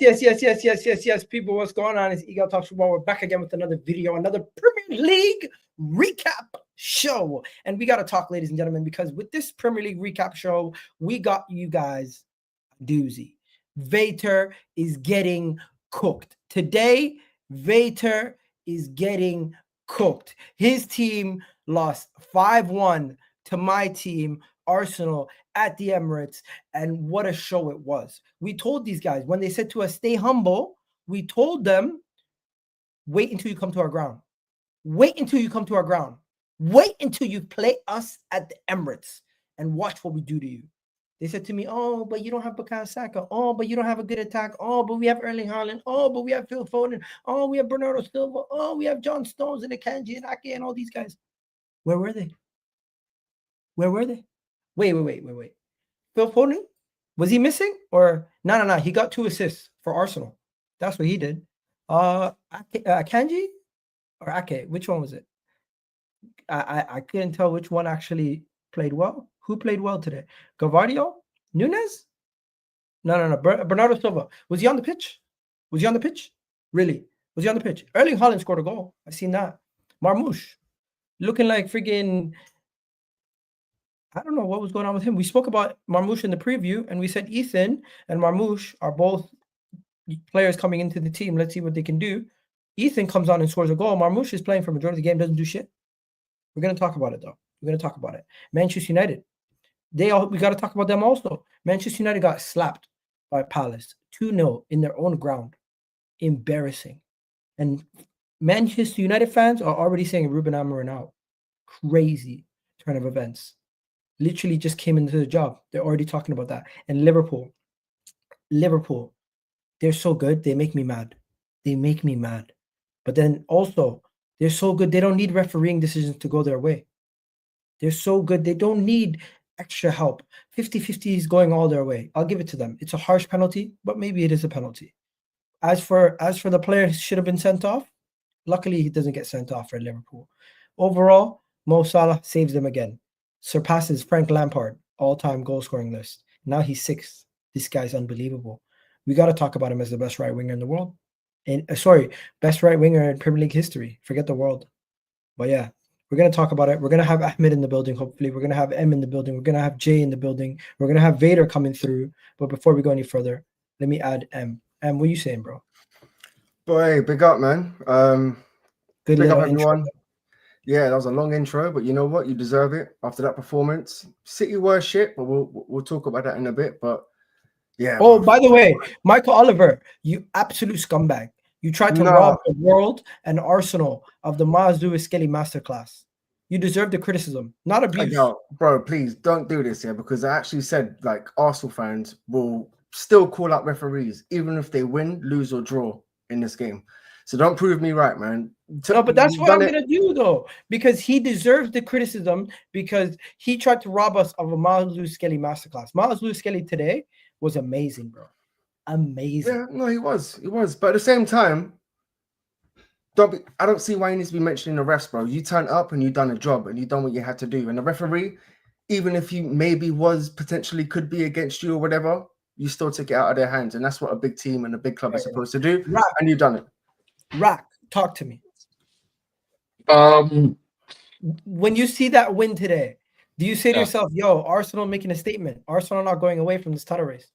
yes. People, what's going on? It's Egal Talks Football. We're back again with another video, another Premier League recap show. And we got to talk, ladies and gentlemen, because with this Premier League recap show, we got you guys a doozy. Vator is getting cooked. Today, Vator is getting cooked. His team lost 5-1 to my team, Arsenal, at the Emirates, and what a show it was. We told these guys, when they said to us, stay humble, we told them, wait until you come to our ground. Wait until you come to our ground. Wait until you play us at the Emirates and watch what we do to you. They said to me, oh, but you don't have Bukayo Saka. Oh, but you don't have a good attack. Oh, but we have Erling Haaland. Oh, but we have Phil Foden. Oh, we have Bernardo Silva. Oh, we have John Stones and Akanji and Ake and all these guys. Where were they? Where were they? Wait. Phil Foden? Was he missing? Or no. He got 2 assists for Arsenal. That's what he did. Akanji or Ake? Which one was it? I couldn't tell which one actually played well. Who played well today? Gavardio? Nunes? No. Bernardo Silva. Was he on the pitch? Really? Was he on the pitch? Erling Haaland scored a goal. I seen that. Marmoush. Looking like friggin', I don't know what was going on with him. We spoke about Marmoush in the preview, and we said Ethan and Marmoush are both players coming into the team. Let's see what they can do. Ethan comes on and scores a goal. Marmoush is playing for majority of the game, doesn't do shit. We're going to talk about it, though. Manchester United. We got to talk about them also. Manchester United got slapped by Palace 2-0 in their own ground. Embarrassing. And Manchester United fans are already saying Ruben Amorim out. Crazy turn of events. Literally just came into the job. They're already talking about that. And Liverpool, they're so good. They make me mad. But then also, they're so good. They don't need refereeing decisions to go their way. They're so good. They don't need extra help. 50-50 is going all their way. I'll give it to them. It's a harsh penalty, but maybe it is a penalty. As for the player who should have been sent off, luckily he doesn't get sent off for Liverpool. Overall, Mo Salah saves them again. Surpasses Frank Lampard all-time goal-scoring list. Now he's 6th. This guy's unbelievable. We got to talk about him as the best right winger in the world. Best right winger in Premier League history. Forget the world. But yeah, we're going to talk about it. We're going to have Ahmed in the building, hopefully. We're going to have M in the building. We're going to have Jay in the building. We're going to have Vader coming through. But before we go any further, let me add M. M, what are you saying, bro? Boy, big up, man. Good big up, intro. everyone. Yeah, that was a long intro, but you know what? You deserve it after that performance. City were shit, but we'll talk about that in a bit. But yeah. Oh, by the way, Michael Oliver, you absolute scumbag. You tried to rob the world and Arsenal of the Miles Lewis-Skelly masterclass. You deserve the criticism, not abuse. Yo, bro, please don't do this, because I actually said, like, Arsenal fans will still call out referees, even if they win, lose, or draw in this game. So don't prove me right, man. No, but that's what I'm going to do, though, because he deserves the criticism because he tried to rob us of a Miles Lewis-Skelly masterclass. Miles Lewis-Skelly today was amazing, bro. Amazing. Yeah, no, he was. But at the same time, I don't see why he needs to be mentioning the refs, bro. You turned up and you done a job and you done what you had to do. And the referee, even if he maybe could be against you or whatever, you still took it out of their hands. And that's what a big team and a big club is supposed to do. Rock. And you've done it. Rock, talk to me. When you see that win today, do you say to yourself, yo, Arsenal making a statement? Arsenal not going away from this title race?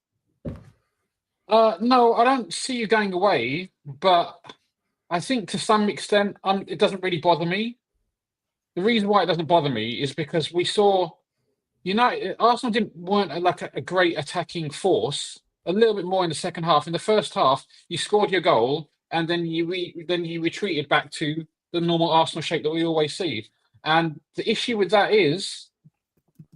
No, I don't see you going away, but I think to some extent it doesn't really bother me. The reason why it doesn't bother me is because we saw Arsenal weren't like a great attacking force. A little bit more in the second half. In the first half, you scored your goal and then you retreated back to the normal Arsenal shape that we always see. And the issue with that is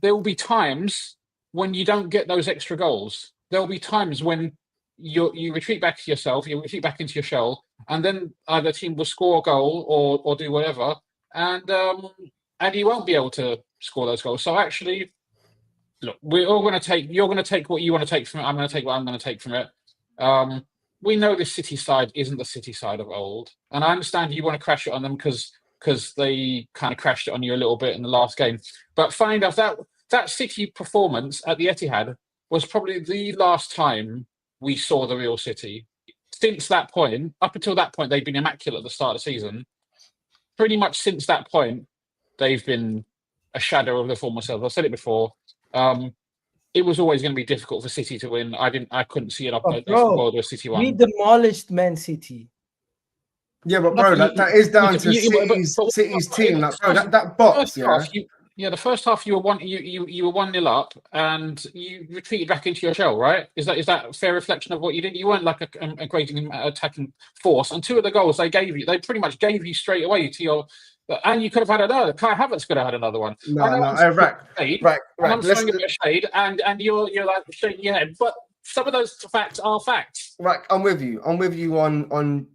there will be times when you don't get those extra goals. There will be times when you retreat back to yourself, you retreat back into your shell, and then either team will score a goal or do whatever, and you won't be able to score those goals. So actually, look, we're all going to take. You're going to take what you want to take from it. I'm going to take what I'm going to take from it. We know this City side isn't the City side of old, and I understand you want to crash it on them because they kind of crashed it on you a little bit in the last game. But funny enough, that City performance at the Etihad was probably the last time we saw the real City. since that point, up until that point, they've been immaculate at the start of the season. Pretty much since that point, they've been a shadow of their former selves. I've said it before. It was always going to be difficult for City to win. I couldn't see a bro, world where City we won. demolished Man City. Yeah, but bro, that is down to City's team. Like, bro, that box, the first half you were 1-0 up, and you retreated back into your shell, right? Is that a fair reflection of what you did? You weren't like a great attacking force, and 2 of the goals they pretty much gave you straight away to your. And you could have had another. Kai Havertz could have had another one. Right. I'm throwing a bit of shade, and you're like shaking your head, but some of those facts are facts. Right, I'm with you on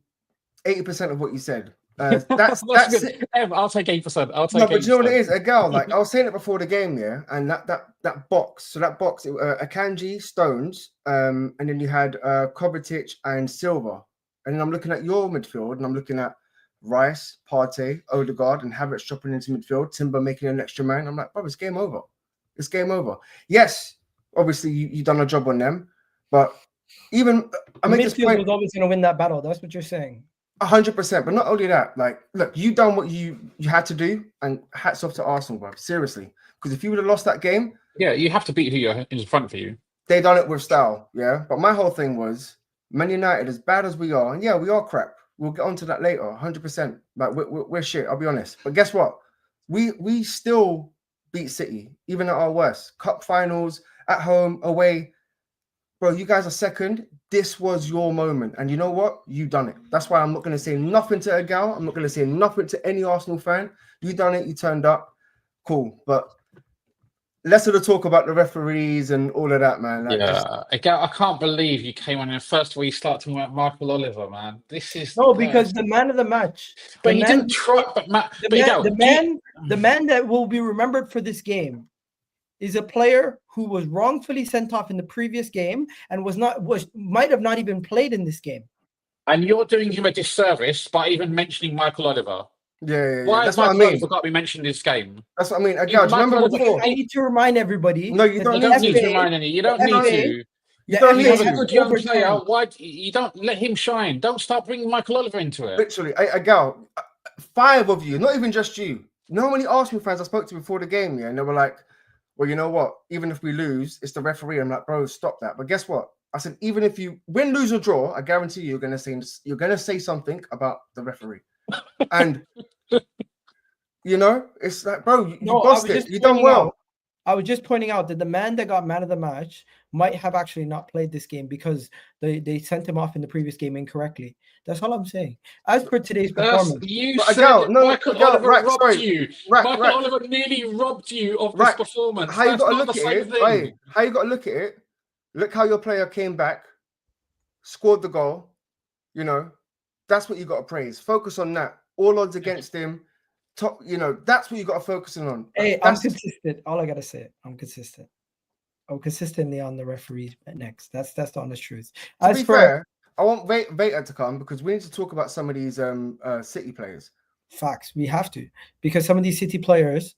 80% of what you said. That's good. I'll take 8%. I'll take. No, but you know what it is, Egal. Like I was saying it before the game, yeah, and that box. So that box, Akanji, Stones, and then you had Kovacic and Silva, and then I'm looking at your midfield, and I'm looking at Rice, Partey, Odegaard, and Havertz dropping into midfield. Timber making an extra man. I'm like, bro, it's game over. It's game over. Yes, obviously you done a job on them, but even I make this point. Was always going to win that battle. That's what you're saying. 100%, but not only that, like, look, you done what you had to do, and hats off to Arsenal, bro. Seriously, because if you would have lost that game, yeah, you have to beat who you're in front for you. They done it with style, yeah. But my whole thing was, Man United, as bad as we are, and yeah, we are crap. We'll get onto that later, 100%. Like we're shit. I'll be honest. But guess what? We still beat City, even at our worst. Cup finals, at home, away. Bro, you guys are second. This was your moment. And you know what? You done it. That's why I'm not going to say nothing to Egal. I'm not going to say nothing to any Arsenal fan. You done it. You turned up. Cool. But less of the talk about the referees and all of that, man. Like, Egal, I can't believe you came on and first of all you start talking about Michael Oliver, man. This is because the man of the match. But he didn't try. The man that will be remembered for this game is a player who was wrongfully sent off in the previous game and might have not even played in this game. And you're doing him a disservice by even mentioning Michael Oliver. Yeah. Why that's has what Michael I mean. Oliver got to be mentioned in this game? That's what I mean. Again, do you remember before? I need to remind everybody. No, you don't need to remind any. You don't need to. You don't You need have a to. good young player. Why you don't let him shine? Don't start bringing Michael Oliver into it. Literally, Egal, 5 of you, not even just you. You know how many Arsenal fans I spoke to before the game, yeah? And they were like, well, you know what? Even if we lose, it's the referee. I'm like, bro, stop that. But guess what? I said, even if you win, lose, or draw, I guarantee you're gonna say something about the referee. And you know, it's like, bro, you bossed it. You done well. I was just pointing out that the man that got man of the match might have actually not played this game because they sent him off in the previous game incorrectly. That's all I'm saying. As per today's performance, Michael Oliver robbed you. Michael Oliver nearly robbed you of this performance. How you got to look at it? How you got to look at it? Look how your player came back, scored the goal. You know, that's what you got to praise. Focus on that. All odds against him. Top, you know, that's what you got to focus on. Hey, I'm consistent. All I gotta say, I'm consistent. I'm consistently on the referee next. That's the honest truth. To be fair, I want Vator to come because we need to talk about some of these City players. Facts. We have to, because some of these City players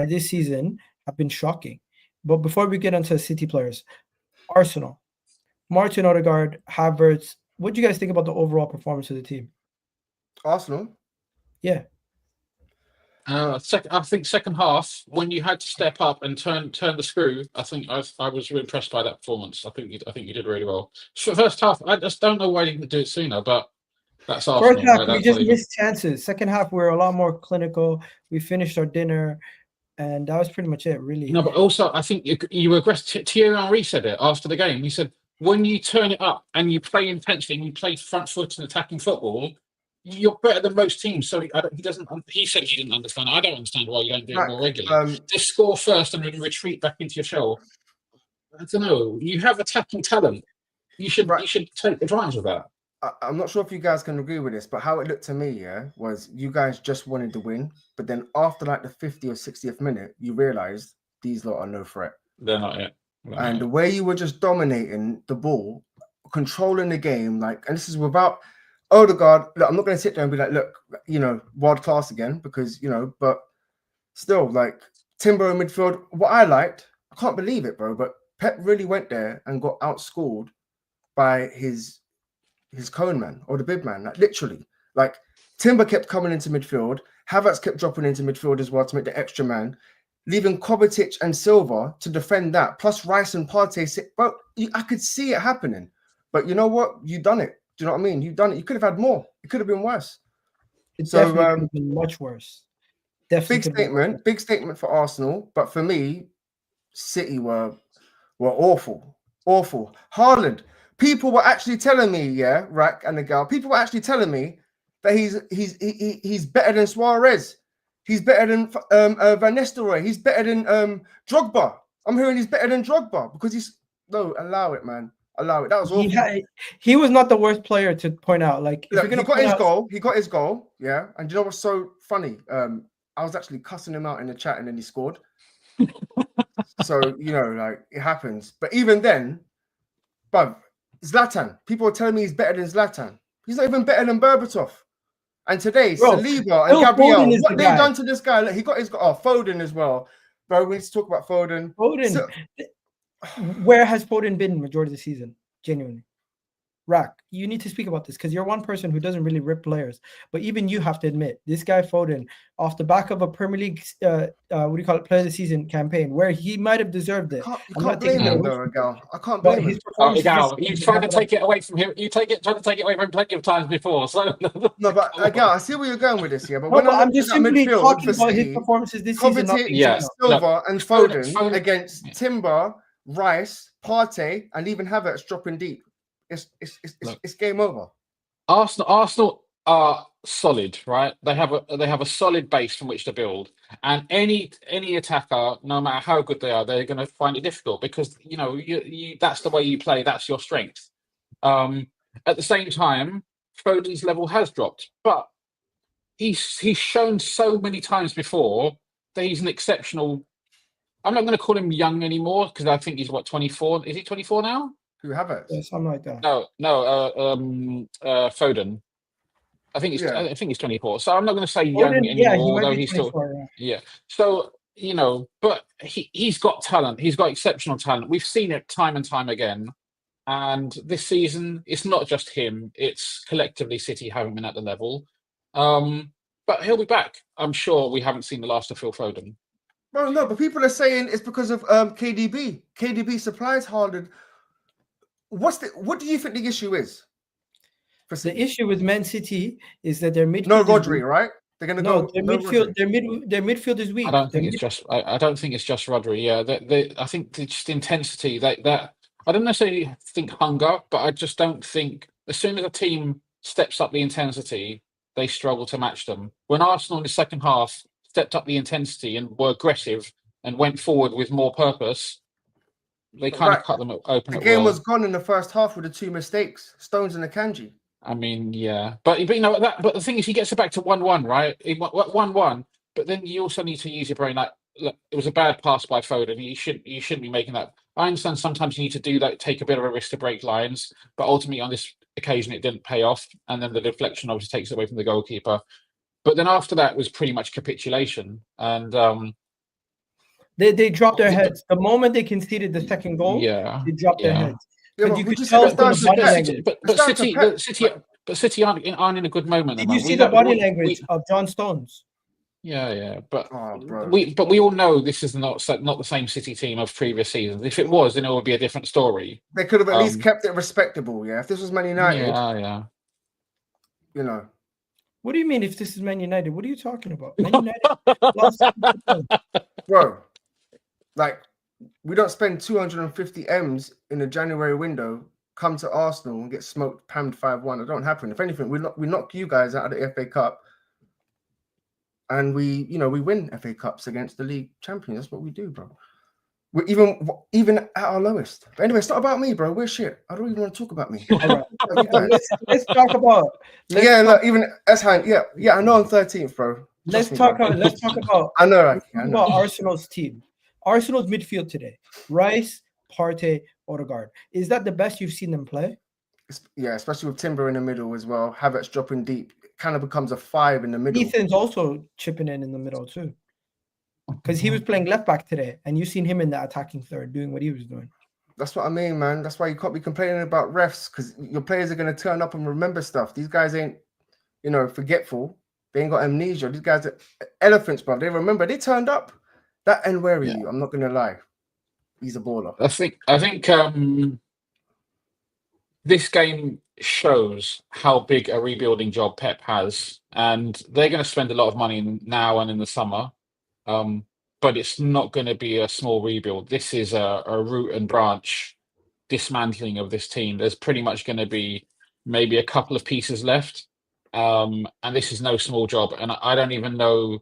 this season have been shocking. But before we get into City players, Arsenal, Martin Odegaard, Havertz. What do you guys think about the overall performance of the team? Arsenal. Yeah. I think second half when you had to step up and turn the screw. I think I was really impressed by that performance. I think you did really well. First half, I just don't know why you didn't do it sooner, but that's Arsenal. First half, we just missed chances. Second half, we were a lot more clinical. We finished our dinner, and that was pretty much it, really. No, but also I think you were aggressive. Thierry Henry said it after the game. He said when you turn it up and you play intensely and you play front foot and attacking football, you're better than most teams. So he said he didn't understand. I don't understand why you don't do it more regularly. Just score first and then retreat back into your shell. I don't know. You have attacking talent. You should take advantage of that. I'm not sure if you guys can agree with this, but how it looked to me, was you guys just wanted to win, but then after like the 50th or 60th minute, you realized these lot are no threat. They're not yet. The way you were just dominating the ball, controlling the game, like, and this is without Odegaard. Look, I'm not going to sit there and be like, look, you know, world class again, because, you know, but still, like, Timber in midfield, what I liked, I can't believe it, bro, but Pep really went there and got outscored by his his cone man or the big man. Like literally, like Timber kept coming into midfield. Havertz kept dropping into midfield as well to make the extra man, leaving Kovacic and Silva to defend that. Plus Rice and Partey. But I could see it happening. But you know what? You done it. Do you know what I mean? You done it. You could have had more. It could have been worse. It definitely could have been much worse. Definitely big statement for Arsenal. But for me, City were awful. Haaland. People were actually telling me, yeah, Rack and Egal. People were actually telling me that he's better than Suarez. He's better than Van Nistelrooy. He's better than Drogba. I'm hearing he's better than Drogba because allow it, man. Allow it. That was awful. He was not the worst player to point out. Like look, he got his goal. Yeah, and you know what's so funny? I was actually cussing him out in the chat, and then he scored. So you know, like it happens. But even then, bruv, Zlatan. People are telling me he's better than Zlatan. He's not even better than Berbatov. And today, Saliba and Gabriel, what they've done to this guy? Look, he got his Foden as well. Bro, we need to talk about Foden. Where has Foden been majority of the season? Genuinely. Rack, you need to speak about this because you're one person who doesn't really rip players. But even you have to admit, this guy Foden, off the back of a Premier League, player of the season campaign, where he might have deserved it. You can't blame him, though, Egal. I can't blame him. Egal, you tried to take it away from him. Tried to take it away from him plenty of times before. So no, but Egal, I see where you're going with this here. But I'm just simply talking about his performances this season. Silva and Foden against Timber, Rice, Partey, and even Havertz dropping deep. It's game over. Arsenal are solid, right? They have a solid base from which to build, and any attacker, no matter how good they are, they're going to find it difficult because you that's the way you play. That's your strength. At the same time, Foden's level has dropped, but he's shown so many times before that he's an exceptional. I'm not going to call him young anymore because I think he's 24. Is he 24 now? Who Havertz? Yeah, something like that. No. Foden. I think he's 24. So I'm not going to say young anymore. Yeah, he might be 24, yeah. So but he's got talent. He's got exceptional talent. We've seen it time and time again. And this season, it's not just him. It's collectively City haven't been at the level. But he'll be back. I'm sure we haven't seen the last of Phil Foden. Well, no, but people are saying it's because of KDB. KDB supplies Haaland. What do you think the issue is? The issue with Man City is that their midfield. No Rodri, right? They're gonna go. Their midfield is weak. I don't think it's just Rodri. Yeah, I think it's just intensity. That I don't necessarily think hunger, but I just don't think as soon as a team steps up the intensity, they struggle to match them. When Arsenal in the second half stepped up the intensity and were aggressive and went forward with more purpose, they kind of cut them open. The game was gone in the first half with the two mistakes, Stones and Akanji. I mean, yeah, but But the thing is, he gets it back to 1-1, right? 1-1. But then you also need to use your brain. Like, look, it was a bad pass by Foden. You shouldn't be making that. I understand sometimes you need to do that, take a bit of a risk to break lines, but ultimately on this occasion it didn't pay off, and then the deflection obviously takes it away from the goalkeeper. But then after that was pretty much capitulation, and they dropped their heads the moment they conceded the second goal. Yeah, they dropped their heads. Yeah, you could tell from the body language. But City aren't in a good moment. Did you see the body language of John Stones? Yeah, but we all know this is not the same City team of previous seasons. If it was, then it would be a different story. They could have at least kept it respectable. Yeah, if this was Man United, yeah. What do you mean? If this is Man United, what are you talking about? Man United, bro. Like, we don't spend 250 M's in a January window, come to Arsenal and get smoked, pammed 5-1. It don't happen. If anything, we knock you guys out of the FA Cup, and we win FA Cups against the league champions. That's what we do, bro. We're even at our lowest. But anyway, it's not about me, bro. We're shit. I don't even want to talk about me. All right. let's talk about. Even Eshan. Yeah. I know I'm 13th, bro. Let's talk about. I know. About Arsenal's team. Arsenal's midfield today: Rice, Partey, Odegaard. Is that the best you've seen them play? Yeah, especially with Timber in the middle as well. Havertz dropping deep. It kind of becomes a 5 in the middle. Ethan's also chipping in the middle too, because he was playing left back today, and you've seen him in the attacking third doing what he was doing. That's what I mean, man. That's why you can't be complaining about refs, because your players are going to turn up and remember stuff. These guys ain't, forgetful. They ain't got amnesia. These guys are elephants, bro. They remember. They turned up. That and where are Yeah. you? I'm not going to lie. He's a baller. I think this game shows how big a rebuilding job Pep has, and they're going to spend a lot of money now and in the summer. But it's not going to be a small rebuild. This is a root and branch dismantling of this team. There's pretty much going to be maybe a couple of pieces left, and this is no small job. And I don't even know.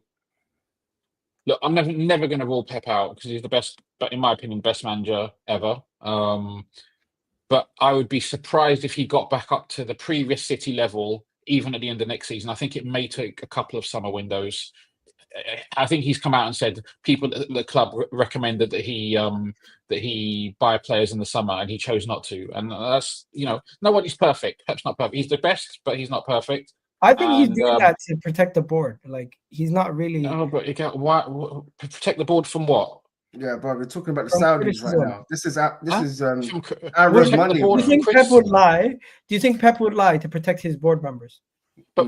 Look, I'm never going to rule Pep out because he's the best, but in my opinion, best manager ever. But I would be surprised if he got back up to the previous City level, even at the end of next season. I think it may take a couple of summer windows. I think he's come out and said people at the club recommended that he buy players in the summer, and he chose not to. And that's nobody's perfect. Pep's not perfect. He's the best, but he's not perfect. I think he's doing that to protect the board. Like he's not really. No, but why protect the board from what? Yeah, but we're talking about the Saudis right now. This is Arab money. Do you think Pep would lie? Do you think Pep would lie to protect his board members? But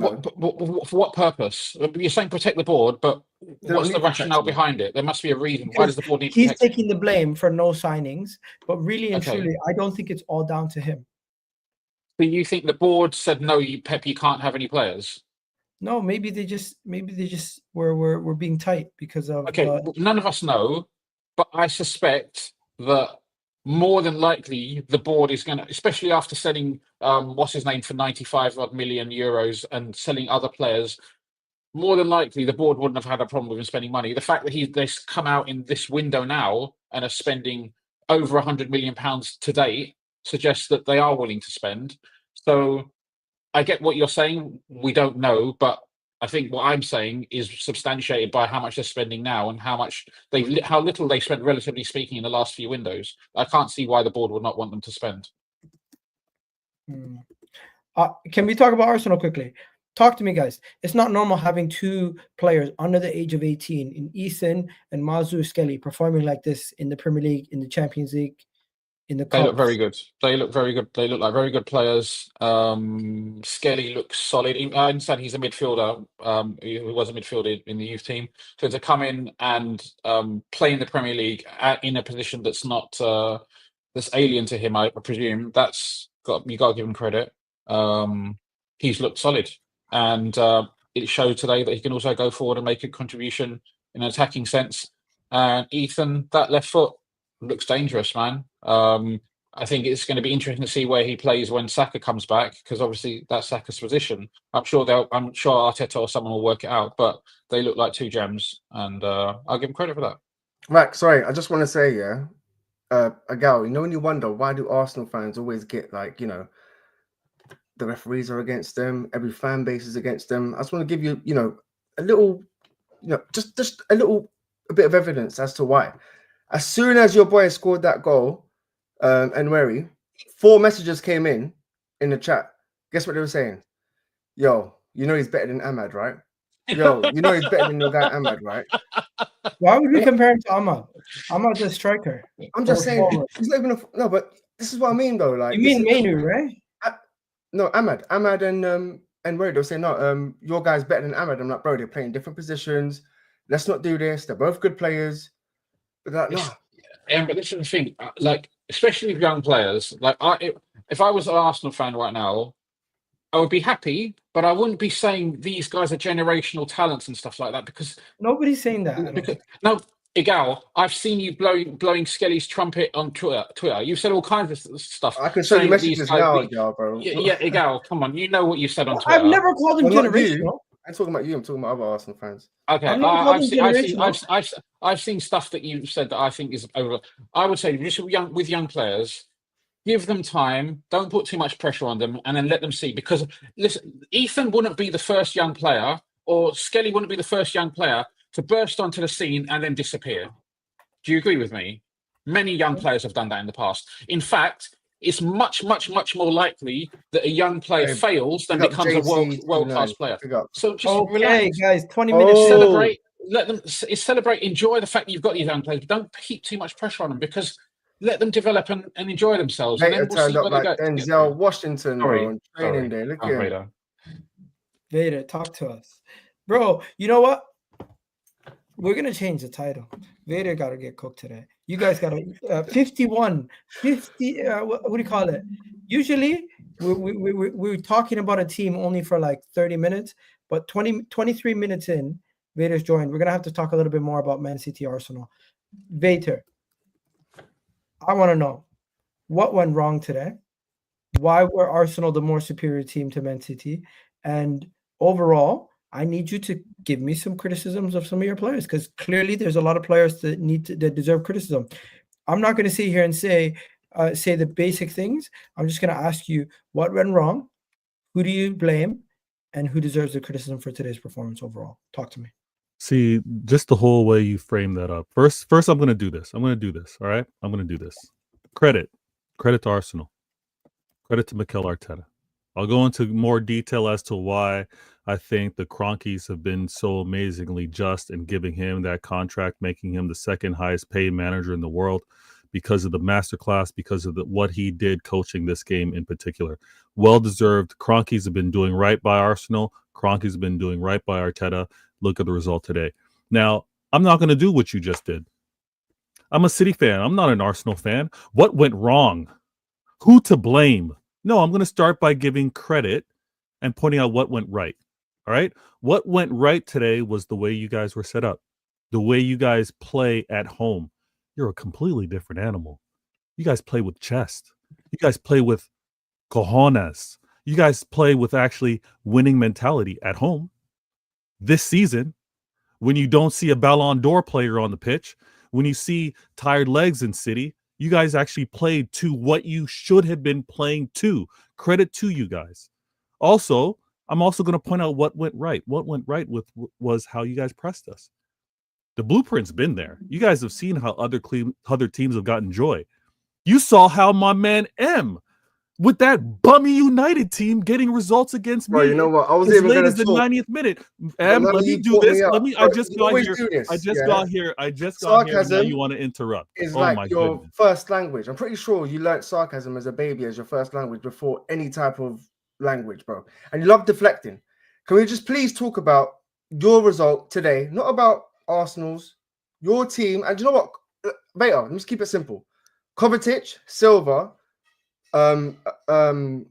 for what purpose? You're saying protect the board, but what's the rationale behind it? There must be a reason. Why does the board need to protect? He's taking the blame for no signings, but really and truly, I don't think it's all down to him. So you think the board said no, Pep, you can't have any players? No, maybe they just were being tight because of. None of us know, but I suspect that more than likely the board is going to, especially after selling what's his name for 95 odd million euros and selling other players, more than likely the board wouldn't have had a problem with him spending money. The fact that they've come out in this window now and are spending over £100 million to date suggests that they are willing to spend. So I get what you're saying. We don't know, but I think what I'm saying is substantiated by how much they're spending now and how little they spent, relatively speaking, in the last few windows. I can't see why the board would not want them to spend. Can we talk about Arsenal quickly? Talk to me, guys. It's not normal having two players under the age of 18 in Eason and Mazu Skelly performing like this in the Premier League, in the Champions League. They look very good. They look very good. They look like very good players. Skelly looks solid. I understand he's a midfielder. He was a midfielder in the youth team. So to come in and play in the Premier League in a position that's not that's alien to him, I presume, you got to give him credit. He's looked solid, and it showed today that he can also go forward and make a contribution in an attacking sense. And Ethan, that left foot looks dangerous, man. I think it's going to be interesting to see where he plays when Saka comes back, because obviously that's Saka's position. I'm sure Arteta or someone will work it out, but they look like two gems, and I'll give him credit for that. Right, sorry, I just want to say, Egal, when you wonder why do Arsenal fans always get the referees are against them, every fan base is against them. I just want to give you, a little, just a bit of evidence as to why. As soon as your boy scored that goal, and 4 messages came in the chat. Guess what they were saying? Yo, he's better than Ahmad, right? Yo, he's better than your guy Ahmad, right? Why would we compare him to Ahmad? Ahmad's a striker. I'm just saying, he's not even no, but this is what I mean though. Like, you mean Manu, right? No, Ahmad and Ray, they'll say, no, your guy's better than Ahmad. I'm like, bro, they're playing different positions. Let's not do this. They're both good players. But no. But this is the thing, especially with young players. If I was an Arsenal fan right now, I would be happy, but I wouldn't be saying these guys are generational talents and stuff like that, because nobody's saying that. No, Egal, I've seen you blowing Skelly's trumpet on Twitter. You've said all kinds of stuff. I can show you messages now, bro. Yeah, Egal, come on. You know what you said on Twitter. I've never called him generational. I'm talking about you. I'm talking about other Arsenal fans. Okay, I've seen stuff that you said that I think is over. I would say just with young players, give them time. Don't put too much pressure on them, and then let them see. Because listen, Ethan wouldn't be the first young player, or Skelly wouldn't be the first young player to burst onto the scene and then disappear. Do you agree with me? Many young players have done that in the past. In fact, it's much, much, much more likely that a young player fails than becomes a world-class player. So just relax, guys. 20 minutes. Celebrate. Let them celebrate. Enjoy the fact that you've got these young players, but don't keep too much pressure on them, because let them develop and enjoy themselves, and then Vator we'll turned see up where they like go. Denzel Washington, bro, Sorry, on training day. Look at him. Vader. Vader, talk to us. Bro, you know what? We're going to change the title. Vader got to get cooked today. You guys got to 51, 50, what do you call it? Usually, we're talking about a team only for like 30 minutes, but 23 minutes in, Vader's joined. We're going to have to talk a little bit more about Man City Arsenal. Vader, I want to know what went wrong today. Why were Arsenal the more superior team to Man City? And overall, I need you to give me some criticisms of some of your players, because clearly there's a lot of players that deserve criticism. I'm not going to sit here and say the basic things. I'm just going to ask you what went wrong, who do you blame, and who deserves the criticism for today's performance overall. Talk to me. See, just the whole way you frame that up. First, I'm going to do this. All right, I'm going to do this. Credit to Arsenal. Credit to Mikel Arteta. I'll go into more detail as to why I think the Cronkies have been so amazingly just in giving him that contract, making him the second highest paid manager in the world because of the masterclass, because of what he did coaching this game in particular. Well-deserved. Cronkies have been doing right by Arsenal. Cronkies have been doing right by Arteta. Look at the result today. Now, I'm not going to do what you just did. I'm a City fan. I'm not an Arsenal fan. What went wrong? Who to blame? No, I'm going to start by giving credit and pointing out what went right. All right? What went right today was the way you guys were set up, the way you guys play at home. You're a completely different animal. You guys play with chest. You guys play with cojones. You guys play with actually winning mentality at home. This season, when you don't see a Ballon d'Or player on the pitch, when you see tired legs in City, you guys actually played to what you should have been playing to. Credit to you guys. Also, I'm also going to point out what went right. What went right was how you guys pressed us. The blueprint's been there. You guys have seen how other teams have gotten joy. You saw how my man M with that bummy United team getting results against me. Bro, you know what? I was as even late going as to the talk. 90th minute. Let me do this. I just got here. I just got here. Now you want to interrupt. It's oh like my your goodness. first language. I'm pretty sure you learnt sarcasm as a baby as your first language before any type of language, bro. And you love deflecting. Can we just please talk about your result today? Not about Arsenal's, your team. And you know what? Vator, let's keep it simple. Kovacic, Silva, Akanji.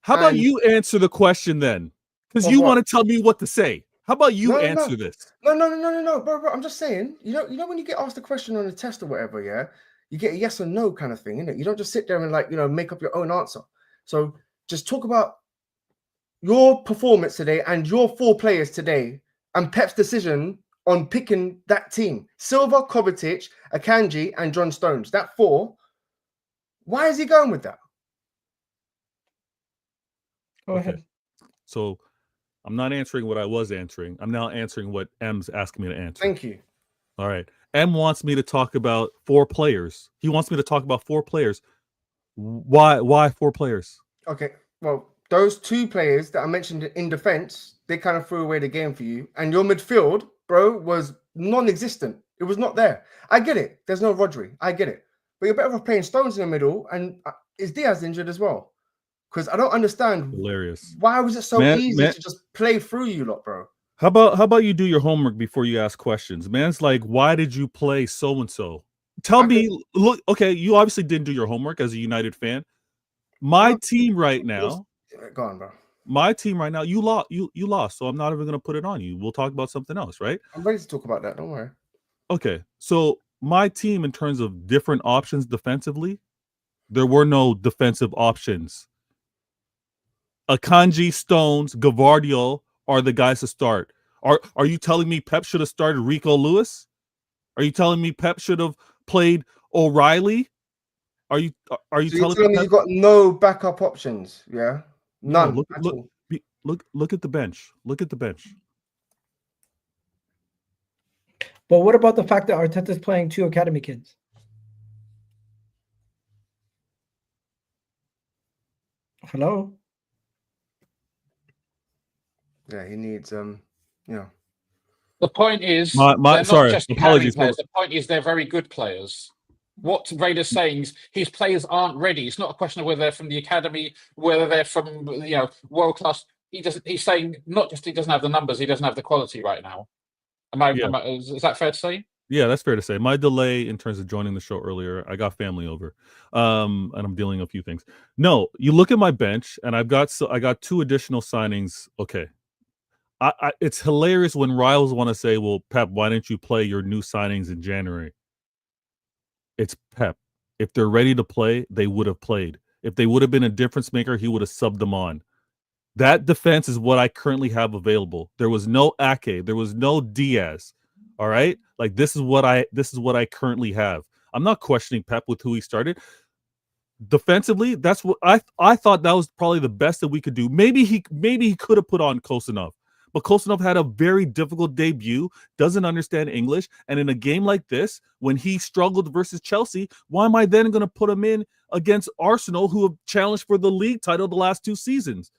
How about you answer the question then? Because you want to tell me what to say. How about you answer this? No, bro. I'm just saying, you know, when you get asked a question on a test or whatever, yeah, you get a yes or no kind of thing, innit? You don't just sit there and make up your own answer. So just talk about your performance today and your 4 players today and Pep's decision on picking that team. Silva, Kovacic, Akanji, and John Stones. That 4. Why is he going with that? Go ahead. So I'm not answering what I was answering. I'm now answering what M's asking me to answer. Thank you. All right. M wants me to talk about 4 players. He wants me to talk about 4 players. Why 4 players? Okay. Well, those 2 players that I mentioned in defense, they kind of threw away the game for you. And your midfield, bro, was non-existent. It was not there. I get it. There's no Rodri. I get it. But you're better off playing Stones in the middle. And is Diaz injured as well? Because I don't understand. Hilarious. Why was it so easy to just play through you lot, bro? How about you do your homework before you ask questions? Man's like, why did you play so-and-so? Tell me, look, okay, you obviously didn't do your homework as a United fan. My team right now. Go on, bro. My team right now, you lost, so I'm not even going to put it on you. We'll talk about something else, right? I'm ready to talk about that. Don't worry. Okay, so my team in terms of different options defensively, there were no defensive options. Akanji, Stones, Gavardio are the guys to start. Are you telling me Pep should have started Rico Lewis? Are you telling me Pep should have played O'Reilly? Are you telling me you've got no backup options? Yeah, none. No, look at the bench. Look at the bench. But what about the fact that Arteta's playing 2 academy kids? Hello. Yeah, he needs The point is, sorry, they're not just apologies. players. The point is, they're very good players. What Raider's saying is his players aren't ready. It's not a question of whether they're from the academy, whether they're from world class. He's saying not just he doesn't have the numbers, he doesn't have the quality right now. Is that fair to say? Yeah, that's fair to say. My delay in terms of joining the show earlier, I got family over, and I'm dealing with a few things. No, you look at my bench, and I got 2 additional signings. Okay, it's hilarious when rivals want to say, "Well, Pep, why didn't you play your new signings in January?" It's Pep. If they're ready to play, they would have played. If they would have been a difference maker, he would have subbed them on. That defense is what I currently have available. There was no Ake, there was no Diaz. All right, like this is what I currently have. I'm not questioning Pep with who he started. Defensively, that's what I thought that was probably the best that we could do. Maybe he could have put on Kosanov, but Kosanov had a very difficult debut, doesn't understand English, and in a game like this, when he struggled versus Chelsea, why am I then going to put him in against Arsenal, who have challenged for the league title the last 2 seasons?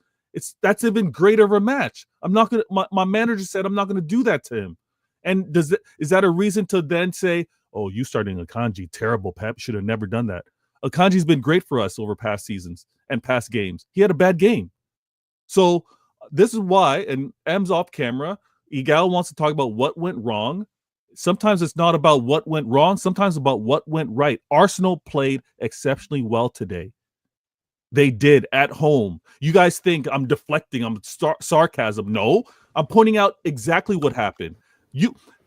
That's even greater of a match. I'm not gonna. My manager said I'm not going to do that to him. And is that a reason to then say, "Oh, you starting Akanji, terrible, Pep, should have never done that"? Akanji's been great for us over past seasons and past games. He had a bad game. So this is why, and M's off camera, Egal wants to talk about what went wrong. Sometimes it's not about what went wrong, sometimes about what went right. Arsenal played exceptionally well today. They did at home. You guys think I'm deflecting, I'm sarcasm. No, I'm pointing out exactly what happened.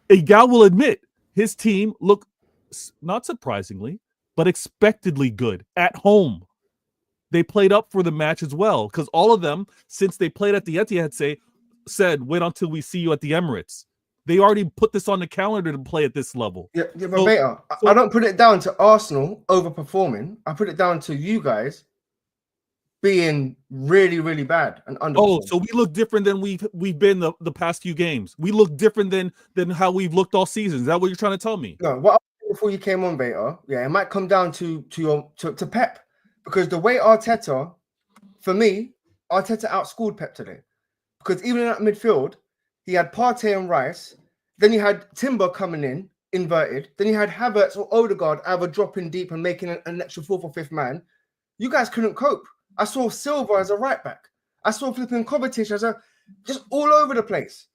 Egal will admit his team looked, not surprisingly, but expectedly good at home. They played up for the match as well, because all of them, since they played at the Etihad, said, "Wait until we see you at the Emirates." They already put this on the calendar to play at this level. Yeah, but Vator, I don't put it down to Arsenal overperforming. I put it down to you guys being really, really bad and underperforming. Oh, so we look different than we've been the past few games. We look different than how we've looked all season. Is that what you're trying to tell me? No, what I said before you came on, Vator, yeah, it might come down to Pep, because the way Arteta, for me, Arteta outscored Pep today. Because even in that midfield, he had Partey and Rice, then you had Timber coming in inverted, then you had Havertz or Odegaard either dropping deep and making an extra 4th or 5th man. You guys couldn't cope. I saw Silva as a right back. I saw flipping Kovacic as just all over the place.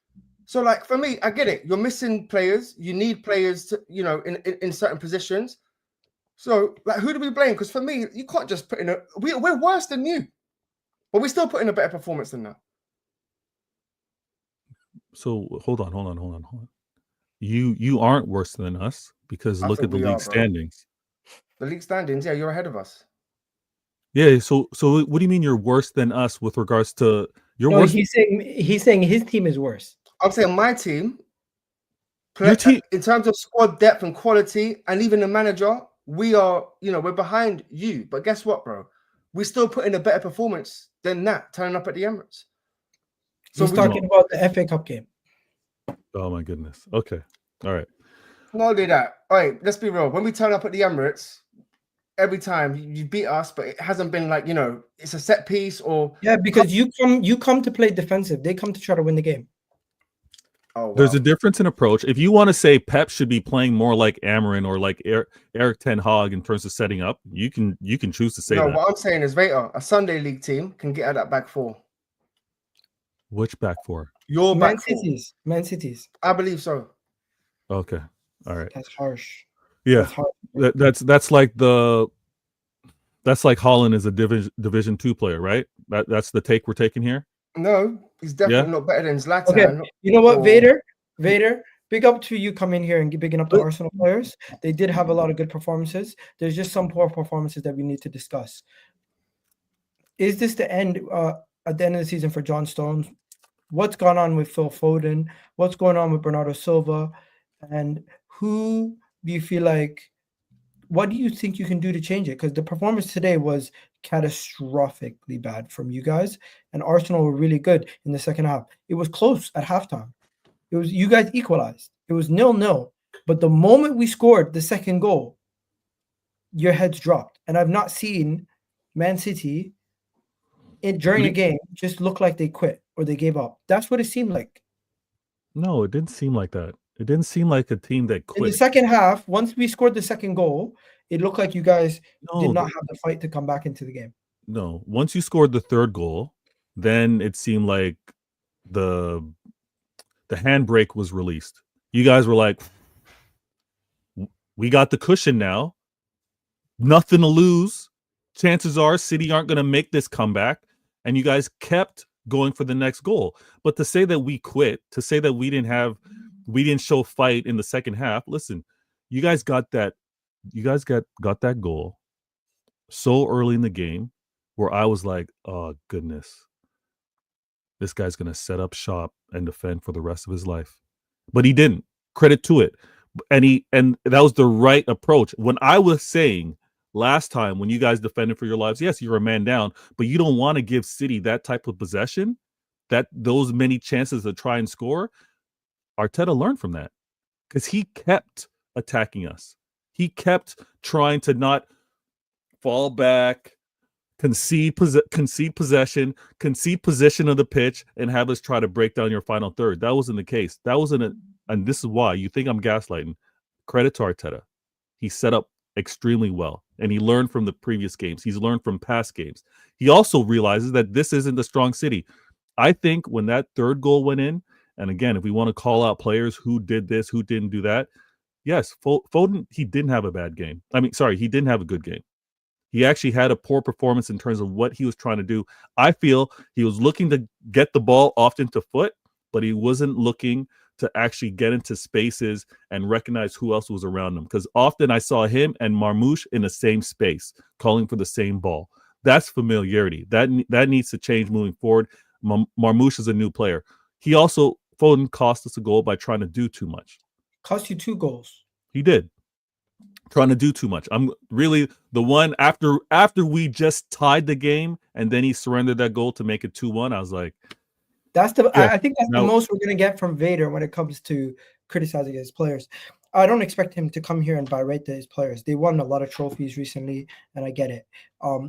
So, like, for me, I get it. You're missing players. You need players to, in certain positions. So, like, who do we blame? Because for me, you can't just put in we're worse than you, but we still put in a better performance than that. So hold on. You aren't worse than us, because look at the league standings. The league standings, yeah, you're ahead of us. Yeah, so what do you mean you're worse than us with regards to worse? He's saying his team is worse. I'm saying my team, in terms of squad depth and quality, and even the manager, we are, we're behind you. But guess what, bro? We still put in a better performance than that, turning up at the Emirates. So he's talking about the FA Cup game. Oh my goodness. Okay. All right. Not only that. All right, let's be real. When we turn up at the Emirates, every time you beat us, but it hasn't been like, it's a set piece or... Yeah, because you come to play defensive. They come to try to win the game. Oh, wow. There's a difference in approach. If you want to say Pep should be playing more like Amarin or like Eric Ten Hag in terms of setting up, you can choose to say that. No, what I'm saying is, Vator, a Sunday league team can get at that back 4. Which back 4? Your Man back 4. Man City's. I believe so. Okay. All right. That's harsh. Yeah. That's like Haaland is a Division 2 player, right? That's the take we're taking here. No, he's definitely not better than Zlatan. Okay. You know what, Vator, big up to you coming here and bigging up the Arsenal players. They did have a lot of good performances. There's just some poor performances that we need to discuss. Is this the end at the end of the season for John Stones? What's gone on with Phil Foden? What's going on with Bernardo Silva? And who do you feel like, what do you think you can do to change it? Because the performance today was catastrophically bad from you guys, and Arsenal were really good in the second half. It was close at halftime. It was, you guys equalized. It was 0-0. But the moment we scored the second goal, your heads dropped. And I've not seen Man City during a game just look like they quit or they gave up. That's what it seemed like. No, it didn't seem like that. It didn't seem like a team that quit. In the second half, once we scored the second goal, it looked like you guys did No, not have the fight to come back into the game. no. Once you scored the third goal, then it seemed like the handbrake was released. You guys were like, we got the cushion now. Nothing to lose. Chances are City aren't going to make this comeback. And you guys kept going for the next goal. But to say that we quit, to say that we didn't show fight in the second half, listen, you guys got that goal so early in the game where I was like, oh goodness, this guy's going to set up shop and defend for the rest of his life. But he didn't. Credit to it. And that was the right approach. When I was saying last time when you guys defended for your lives, yes, you're a man down, but you don't want to give City that type of possession, that those many chances to try and score. Arteta learned from that because he kept attacking us. He kept trying to not fall back, concede possession, concede position of the pitch, and have us try to break down your final third. That wasn't the case. That wasn't and this is why you think I'm gaslighting. Credit to Arteta. He set up extremely well, and he learned from the previous games. He's learned from past games. He also realizes that this isn't a strong City. I think when that third goal went in, and again, if we want to call out players who did this, who didn't do that, yes, Foden, he didn't have a bad game. He didn't have a good game. He actually had a poor performance in terms of what he was trying to do. I feel he was looking to get the ball often to foot, but he wasn't looking to actually get into spaces and recognize who else was around him. Because often I saw him and Marmoush in the same space, calling for the same ball. That's familiarity. That needs to change moving forward. Marmoush is a new player. Foden cost us a goal by trying to do too much. Cost you 2 goals. He did. Trying to do too much. I'm really the one after we just tied the game and then he surrendered that goal to make it 2-1. I was like, I think that's the most we're going to get from Vator when it comes to criticizing his players. I don't expect him to come here and berate his players. They won a lot of trophies recently, and I get it.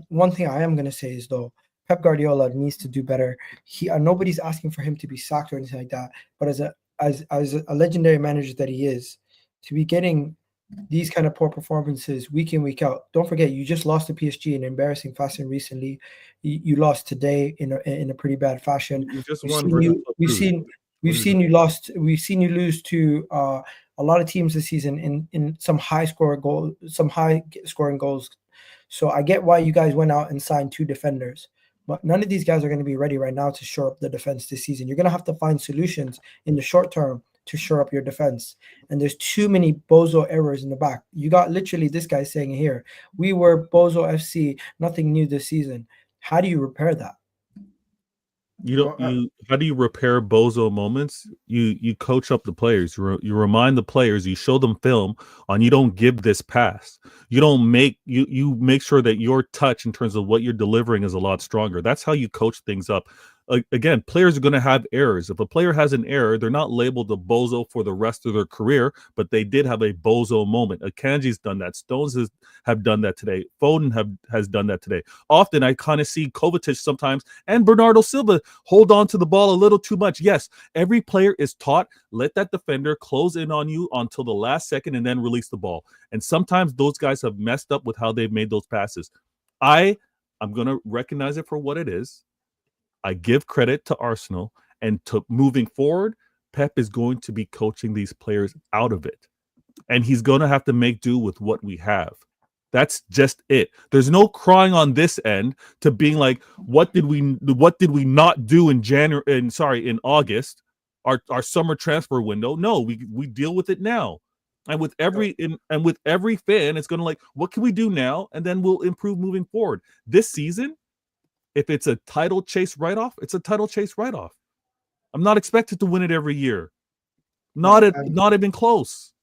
One thing I am going to say is, though, Pep Guardiola needs to do better. Nobody's asking for him to be sacked or anything like that. But as a legendary manager that he is, to be getting these kind of poor performances week in, week out. Don't forget, you just lost to PSG in embarrassing fashion recently. You lost today in a pretty bad fashion. You just We've won. seen you lose to a lot of teams this season in some high scoring goals. So I get why you guys went out and signed 2 defenders. But none of these guys are going to be ready right now to shore up the defense this season. You're going to have to find solutions in the short term to shore up your defense. And there's too many bozo errors in the back. You got literally this guy saying here, we were bozo FC, nothing new this season. How do you repair that? How do you repair bozo moments? You coach up the players. You remind the players. You show them film on. You don't give this pass. You don't make you make sure that your touch in terms of what you're delivering is a lot stronger. That's how you coach things up. Again, players are going to have errors. If a player has an error, they're not labeled a bozo for the rest of their career, but they did have a bozo moment. Akanji's done that. Stones have done that today. Foden has done that today. Often I kind of see Kovacic sometimes and Bernardo Silva hold on to the ball a little too much. Yes, every player is taught, let that defender close in on you until the last second and then release the ball. And sometimes those guys have messed up with how they've made those passes. I'm going to recognize it for what it is. I give credit to Arsenal, and to moving forward, Pep is going to be coaching these players out of it. And he's going to have to make do with what we have. That's just it. There's no crying on this end to being like, what did we not do in in August, our summer transfer window? No, we deal with it now. And with every fan, it's going to like, what can we do now? And then we'll improve moving forward. This season, if it's a title chase write-off, it's a title chase write-off. I'm not expected to win it every year. Not even close.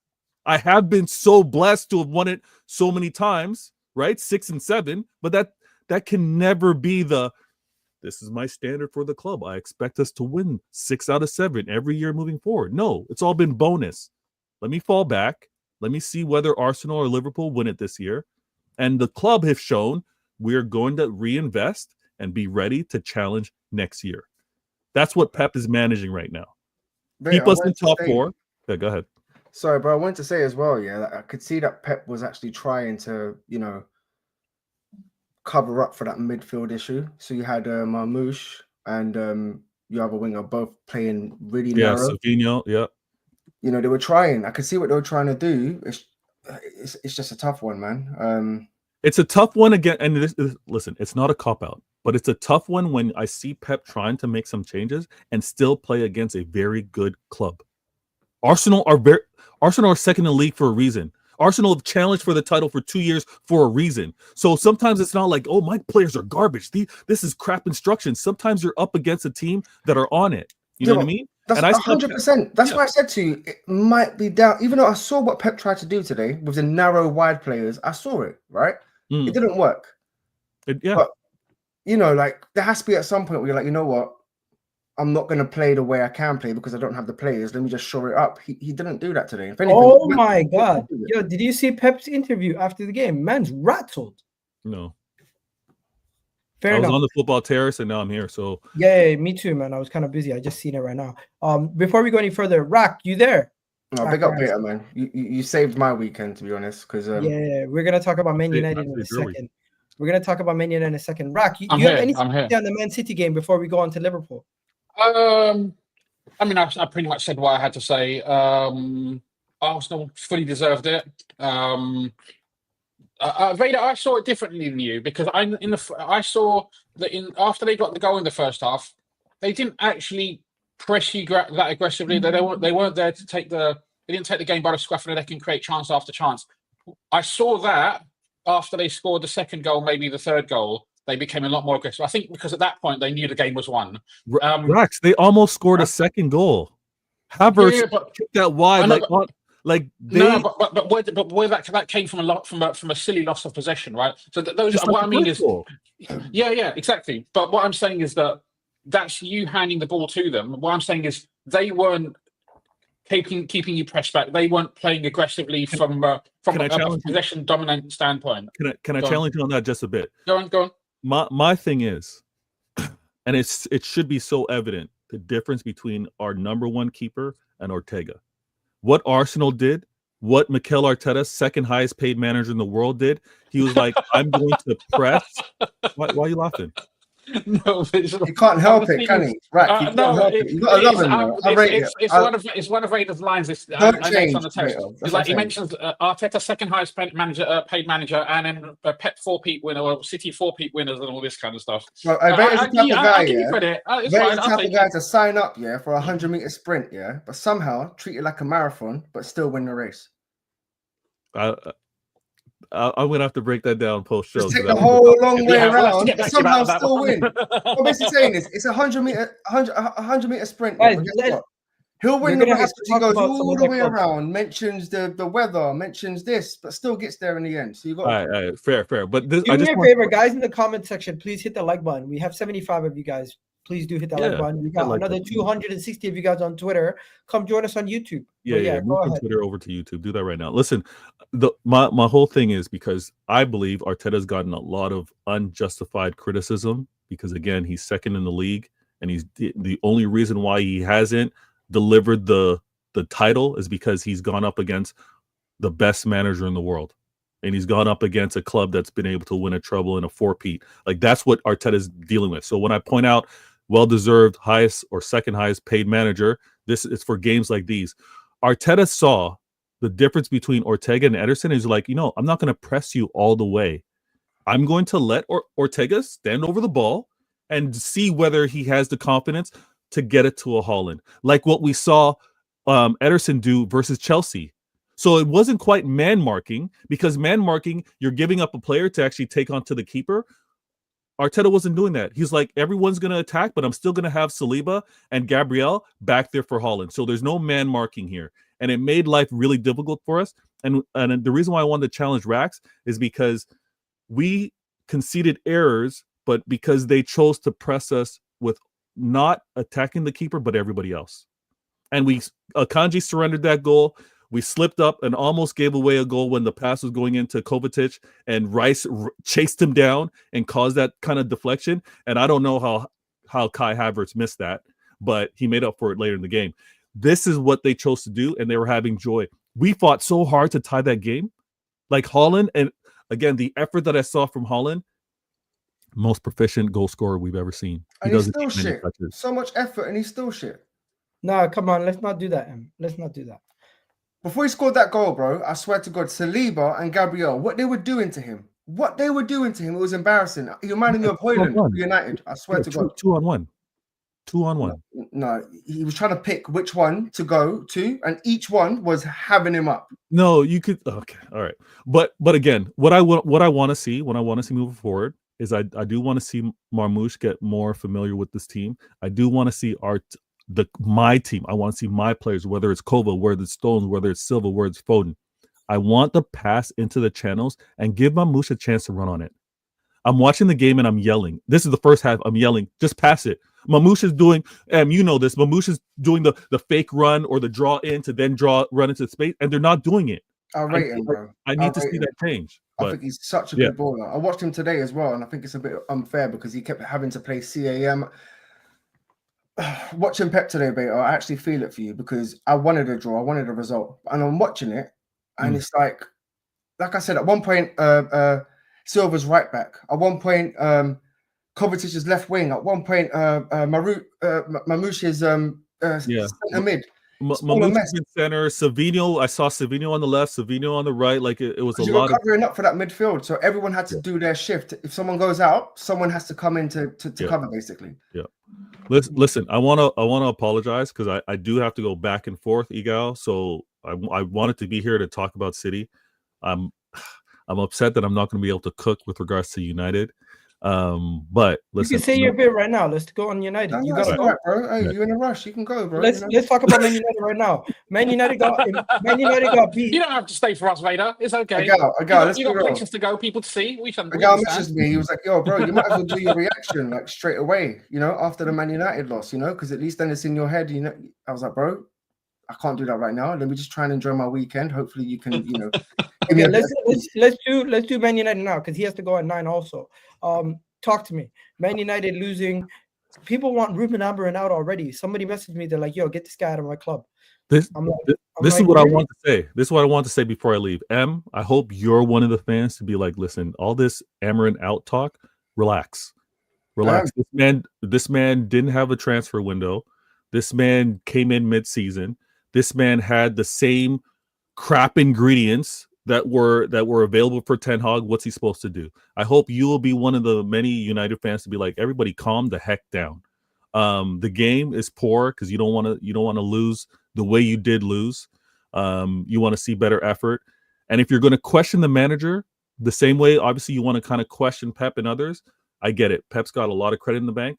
I have been so blessed to have won it so many times, right? 6 and 7, but that can never be this is my standard for the club. I expect us to win 6 out of 7 every year moving forward. No, it's all been bonus. Let me fall back. Let me see whether Arsenal or Liverpool win it this year. And the club have shown we're going to reinvest and be ready to challenge next year. That's what Pep is managing right now. Keep us in top 4. Yeah, go ahead. Sorry, but I wanted to say as well, yeah, that I could see that Pep was actually trying to, cover up for that midfield issue. So you had Marmoush and your other winger both playing really Yeah, narrow. Savinho. Yeah. They were trying. I could see what they were trying to do. It's just a tough one, man. It's a tough one again. And listen, it's not a cop-out, but it's a tough one when I see Pep trying to make some changes and still play against a very good club. Arsenal are second in the league for a reason. Arsenal have challenged for the title for 2 years for a reason. So sometimes it's not like, oh, my players are garbage. This is crap instructions. Sometimes you're up against a team that are on it. You know what I mean? That's 100%. That's why I said to you, it might be down. Even though I saw what Pep tried to do today with the narrow, wide players, I saw it, right? It didn't work. But, there has to be at some point where you're like, you know what? I'm not going to play the way I can play because I don't have the players. Let me just shore it up. He didn't do that today. If anything, my God. Yo, did you see Pep's interview after the game? Man's rattled. No. Fair I was enough. on the football terrace and now I'm here. So yeah, me too, man. I was kind of busy. I just seen it right now. Before we go any further, Rack, you there? No, big up Vator, man. You saved my weekend, to be honest. Because we're gonna talk about Man United in a second. We're gonna talk about Man United in a second. Rack, you have anything to say on the Man City game before we go on to Liverpool? I mean, I pretty much said what I had to say. Arsenal fully deserved it. Vader, I saw it differently than you because I saw that after they got the goal in the first half, they didn't actually press you that aggressively. They weren't there to they didn't take the game by the scruff of the neck and create chance after chance. I saw that after they scored the second goal, maybe the third goal, they became a lot more aggressive. I think because at that point they knew the game was won. Rex, they almost scored a second goal. Havertz kicked that wide, but where that came from from a silly loss of possession, right? So those what I mean is, yeah, exactly. But what I'm saying is that's you handing the ball to them. What I'm saying is they weren't keeping you pressed back. They weren't playing aggressively from a possession dominant standpoint. Can I challenge you on that just a bit? Go on. My thing is, and it should be so evident, the difference between our number one keeper and Ortega. What Arsenal did, what Mikel Arteta, second highest paid manager in the world, did, he was like, I'm going to press. Why are you laughing? No, he can't help it, can he? Right, you can't help it. You gotta love him, I rate it. It's one of Vader's lines. I mentioned on the text. He's like, he mentions Arteta, second highest paid manager, and then Pep 4-peat winner, or City 4-peat winners, and all this kind of stuff. Well, Vader's the type of guy, Vader's the type of guy to sign up, for a 100-meter sprint, but somehow treat it like a marathon, but still win the race. I'm gonna have to break that down post show. Just take the whole long way around, but somehow still win. What basically saying is, it's a 100-meter sprint. Guys, he'll win the race because he goes all the way around, mentions the weather, mentions this, but still gets there in the end. So you got all right, fair. But do me a favor, guys, in the comment section, please hit the like button. We have 75 of you guys. Please do hit that like button. We got another 260 of you guys on Twitter. Come join us on YouTube. Move from Twitter over to YouTube. Do that right now. Listen, my whole thing is because I believe Arteta's gotten a lot of unjustified criticism because, again, he's second in the league, and he's the only reason why he hasn't delivered the title is because he's gone up against the best manager in the world. And he's gone up against a club that's been able to win a treble in a 4-peat. Like, that's what Arteta's dealing with. So when I point out well-deserved highest or second highest paid manager, this is for games like these. Arteta saw the difference between Ortega and Ederson. He's like, I'm not going to press you all the way. I'm going to let Ortega stand over the ball and see whether he has the confidence to get it to a Haaland, like what we saw Ederson do versus Chelsea. So it wasn't quite man marking, because man marking, you're giving up a player to actually take on to the keeper. Arteta wasn't doing that. He's like, everyone's going to attack, but I'm still going to have Saliba and Gabriel back there for Haaland. So there's no man marking here. And it made life really difficult for us. And the reason why I wanted to challenge Rax is because we conceded errors, but because they chose to press us with not attacking the keeper, but everybody else. And Akanji surrendered that goal. We slipped up and almost gave away a goal when the pass was going into Kovacic, and Rice chased him down and caused that kind of deflection. And I don't know how Kai Havertz missed that, but he made up for it later in the game. This is what they chose to do, and they were having joy. we fought so hard to tie that game. Like Haaland, and again, the effort that I saw from Haaland, most proficient goal scorer we've ever seen. And he's still shit. So much effort, and he's still shit. No, come on, let's not do that, Em. Let's not do that. Before he scored that goal, bro, I swear to God, Saliba and Gabriel, what they were doing to him, it was embarrassing. He reminded me of Højlund, United. I swear to God. 2-on-1. 2-on-1. No, he was trying to pick which one to go to, and each one was having him up. No, you could. Okay, all right. But again, what I want to see moving forward is I do want to see Marmoush get more familiar with this team. I do want to see my team. I want to see my players, whether it's Kova, whether it's Stones, whether it's Silva, whether it's Foden. I want the pass into the channels and give Marmoush a chance to run on it. I'm watching the game and I'm yelling. This is the first half. I'm yelling, just pass it. Marmoush is doing, you know this, Marmoush is doing the fake run or the draw in to then run into space, and they're not doing it. I rate him, bro. I need to see that change. I think he's such a good baller. I watched him today as well, and I think it's a bit unfair because he kept having to play CAM. Watching Pep today, Vator, I actually feel it for you because I wanted a draw, I wanted a result, and I'm watching it, and it's like I said, at one point, Silva's right back. At one point, Kovacic's left wing. At one point, Marmoush is centre mid. Marmoush in center. Savino, I saw Savino on the left, Savino on the right. Like it was a lot covering up for that midfield. So everyone had to do their shift. If someone goes out, someone has to come in to cover, basically. Yeah. Listen, I wanna apologize because I do have to go back and forth, Egal. So I wanted to be here to talk about City. I'm upset that I'm not going to be able to cook with regards to United. But listen, you can say your bit right now. Let's go on United. You got to go, bro. Hey, you're in a rush. You can go, bro. Let's talk about Man United right now. Man United got beat. You don't have to stay for us, Vader. It's okay. Let's you got places to go, people to see. Egal messaged me. He was like, "Yo, bro, you might as well do your reaction like straight away. You know, after the Man United loss. You know, because at least then it's in your head. You know." I was like, "Bro, I can't do that right now. Let me just try and enjoy my weekend. Hopefully, you can, you know." Okay, let's do Man United now because he has to go at 9 also. Talk to me. Man United losing. People want Ruben Amorim out already. Somebody messaged me. They're like, "Yo, get this guy out of my club." This is what I want to say. This is what I want to say before I leave. I hope you're one of the fans to be like, listen, all this Amorim out talk, relax. This man didn't have a transfer window. This man came in mid-season. This man had the same crap ingredients that were available for Ten Hag. What's he supposed to do? I hope you will be one of the many United fans to be like, everybody calm the heck down. The game is poor because you don't want to lose the way you did lose. You want to see better effort. And if you're going to question the manager the same way, obviously you want to kind of question Pep and others. I get it. Pep's got a lot of credit in the bank.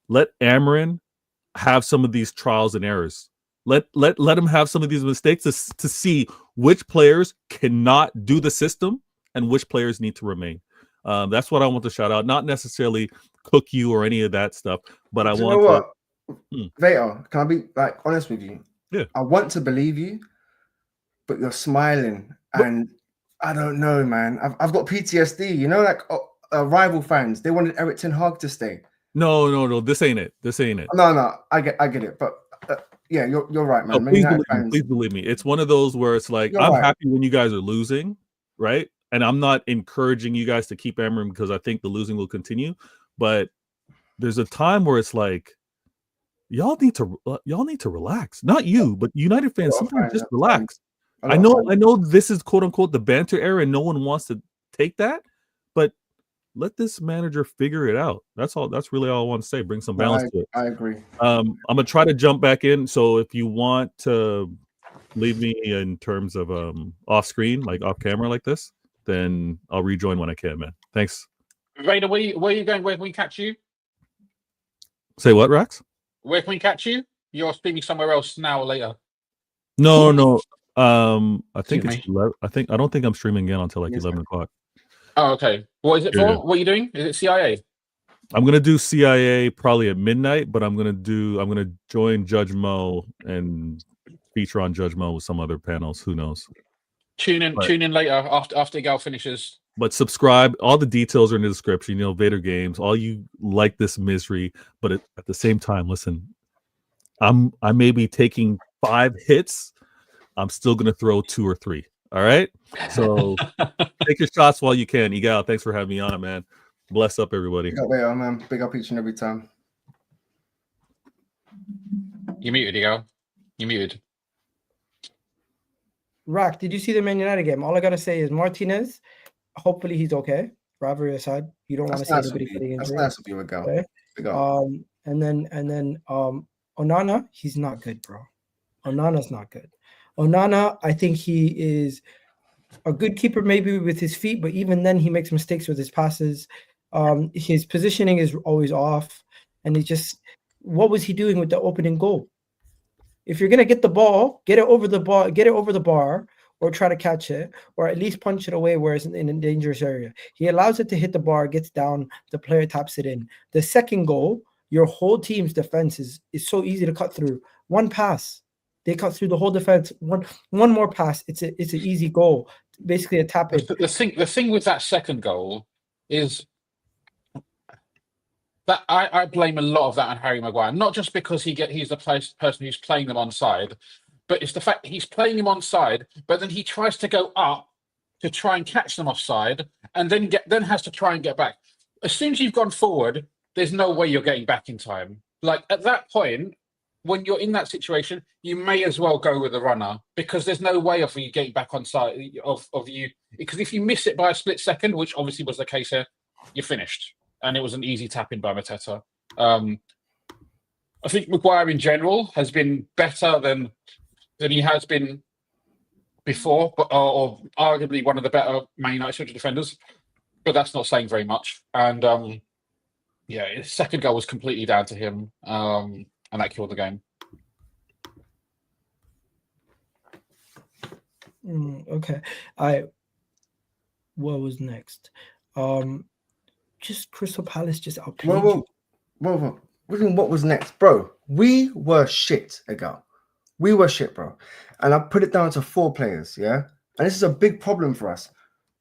Let Amorim have some of these trials and errors. Let him have some of these mistakes to see which players cannot do the system and which players need to remain. That's what I want to shout out. Not necessarily cook you or any of that stuff, but I want to. Vator, can I be like honest with you? Yeah. I want to believe you, but you're smiling, and I don't know, man. I've got PTSD. You know, like rival fans, they wanted Erik Ten Hag to stay. No. This ain't it. No. I get it, but. Yeah, you're right, man. Please believe me. It's one of those where it's like, I'm happy when you guys are losing, right? And I'm not encouraging you guys to keep Amorim because I think the losing will continue. But there's a time where it's like, y'all need to relax. Not you, but United fans, sometimes just relax. I know this is quote unquote the banter era, and no one wants to take that, but let this manager figure it out. That's all. That's really all I want to say. Bring some balance to it. I agree. I'm gonna try to jump back in. So if you want to leave me in terms of off screen, like off camera, like this, then I'll rejoin when I can, man. Thanks. Vader, where are you going? Where can we catch you? Say what, Rax? Where can we catch you? You're streaming somewhere else now or later? No. I think it's 11. I don't think I'm streaming again until like 11 o'clock. Oh, okay. What is it for? Yeah. What are you doing? Is it CIA? I'm gonna do CIA probably at midnight, but I'm gonna join Judge Mo and feature on Judge Mo with some other panels. Who knows? Tune in later after Egal finishes. But subscribe. All the details are in the description. You know, Vader Games. All you like this misery, but at the same time, listen. I may be taking 5 hits I'm still going to throw 2 or 3. All right. So take your shots while you can. Egal, thanks for having me on, man. Bless up, everybody. Big up, Vator, man. Big up each and every time. You muted, Egal. You muted. Rack, did you see the Man United game? All I gotta say is Martinez. Hopefully he's okay. Rivalry aside, you don't want to see anybody getting injured. That's nice of you, Egal. Okay? Big up. And then Onana, he's not good, bro. Onana's not good. Onana, I think he is a good keeper maybe with his feet, but even then he makes mistakes with his passes. His positioning is always off, and he just, what was he doing with the opening goal? If you're gonna get the ball, get it over the bar, or try to catch it, or at least punch it away where it's in a dangerous area. He allows it to hit the bar, gets down, the player taps it in. The second goal, your whole team's defense is so easy to cut through. One pass, they cut through the whole defense. One more pass, it's an easy goal. Basically a tap in. The thing with that second goal is that I blame a lot of that on Harry Maguire, not just because he's the person who's playing them onside, but it's the fact that he's playing him onside, but then he tries to go up to try and catch them offside, and then has to try and get back. As soon as you've gone forward, there's no way you're getting back in time. Like at that point, when you're in that situation, you may as well go with the runner, because there's no way of you getting back on side of you. Because if you miss it by a split second, which obviously was the case here, you're finished. And it was an easy tap in by Mateta. I think Maguire in general has been better than he has been before, or arguably one of the better Man United central defenders. But that's not saying very much. And his second goal was completely down to him, and that killed the game. Okay. What was next? Just Crystal Palace just outplayed you. Whoa. What was next, bro? We were shit, Egal. We were shit, bro. And I put it down to 4 players, yeah? And this is a big problem for us.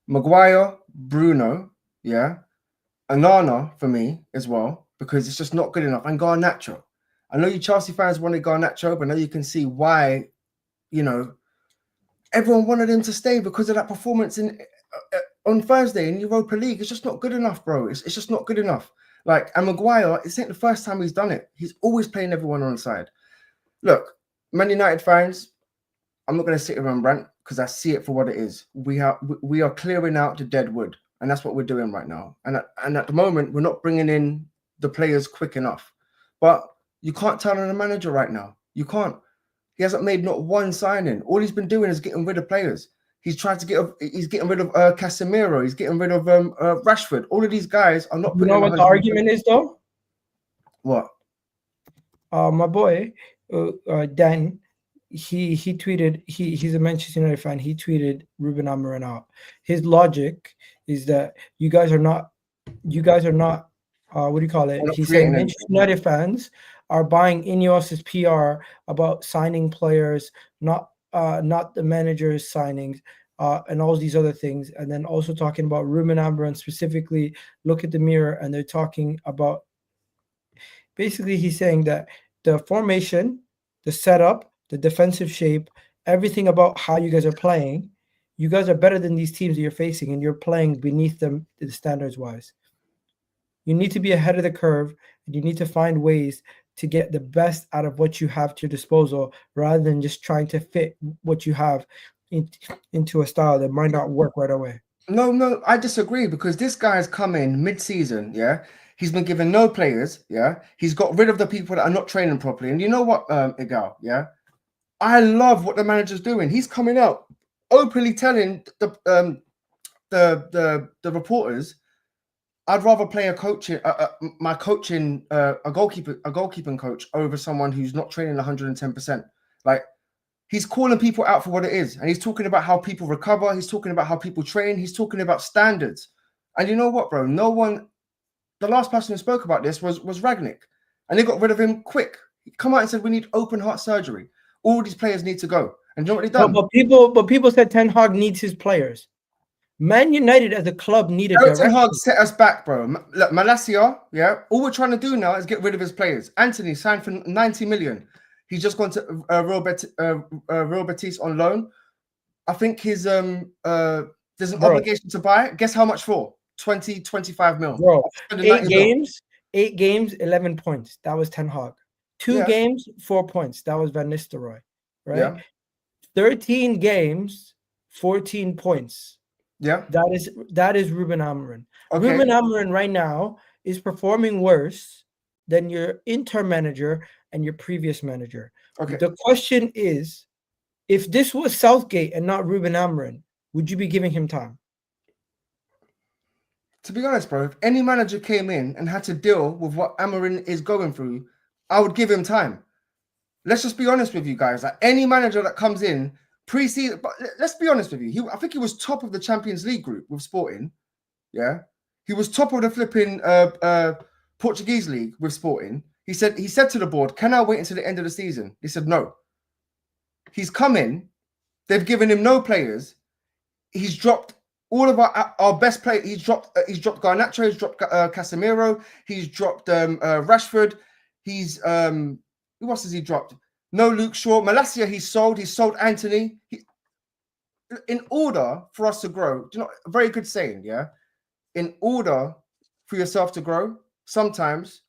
Maguire, Bruno, yeah? Onana for me as well, because it's just not good enough. And Garnacho. I know you Chelsea fans wanted Garnacho, but now you can see why, everyone wanted him to stay because of that performance on Thursday in Europa League. It's just not good enough, bro. It's just not good enough. And Maguire, it's not the first time he's done it. He's always playing everyone on the side. Look, Man United fans, I'm not going to sit here and rant because I see it for what it is. We are clearing out the dead wood, and that's what we're doing right now. And at the moment, we're not bringing in the players quick enough. But you can't tell on the manager right now. You can't. He hasn't made not one signing. All he's been doing is getting rid of players. He's getting rid of Casemiro. He's getting rid of Rashford. All of these guys are not. You know what the argument is, though? What? My boy, Dan, he tweeted. He's a Manchester United fan. He tweeted Ruben Amorim out. His logic is that you guys are not. What do you call it? He said Manchester United fans are buying Ineos's PR about signing players, not the manager's signings, and all these other things. And then also talking about Ruben Amorim specifically, look at the mirror, and they're talking about, basically he's saying that the formation, the setup, the defensive shape, everything about how you guys are playing, you guys are better than these teams that you're facing, and you're playing beneath them the standards-wise. You need to be ahead of the curve, and you need to find ways to get the best out of what you have to your disposal, rather than just trying to fit what you have into a style that might not work right away. No, I disagree, because this guy's come in mid-season, yeah? He's been given no players, yeah? He's got rid of the people that are not training properly. And you know what, Egal, yeah? I love what the manager's doing. He's coming out openly telling the reporters, I'd rather play a goalkeeping coach over someone who's not training 110%. He's calling people out for what it is. And he's talking about how people recover. He's talking about how people train. He's talking about standards. And you know what, bro? The last person who spoke about this was Ragnick. And they got rid of him quick. He come out and said, we need open heart surgery. All these players need to go. And you know what they done? But people said Ten Hag needs his players. Man United as a club needed Ten Hag set us back, bro. Look, Malacia, yeah. All we're trying to do now is get rid of his players. Anthony signed for 90 million. He's just gone to Real Betis on loan. I think his there's an obligation to buy it. Guess how much for? 20, 25 mil. Bro, 8 mil. games, 11 points. That was Ten Hag. 2 games, 4 points. That was Van Nistelrooy, right? Yeah. 13 games, 14 points. Yeah. That is Ruben Amorim. Okay. Ruben Amorim right now is performing worse than your interim manager and your previous manager. Okay. The question is, if this was Southgate and not Ruben Amorim, would you be giving him time? To be honest, bro, if any manager came in and had to deal with what Amorim is going through, I would give him time. Let's just be honest with you guys. Like any manager that comes in pre-season, but let's be honest with you. I think he was top of the Champions League group with Sporting. Yeah, he was top of the flipping Portuguese league with Sporting. He said to the board, "Can I wait until the end of the season?" They said no. He's come in. They've given him no players. He's dropped all of our best players. He's dropped Garnacho. He's dropped Casemiro. He's dropped Rashford. He's who else has he dropped? No Luke Shaw. Malacia he's sold. He's sold Anthony. In order for us to grow, do you know, a very good saying, yeah? In order for yourself to grow, sometimes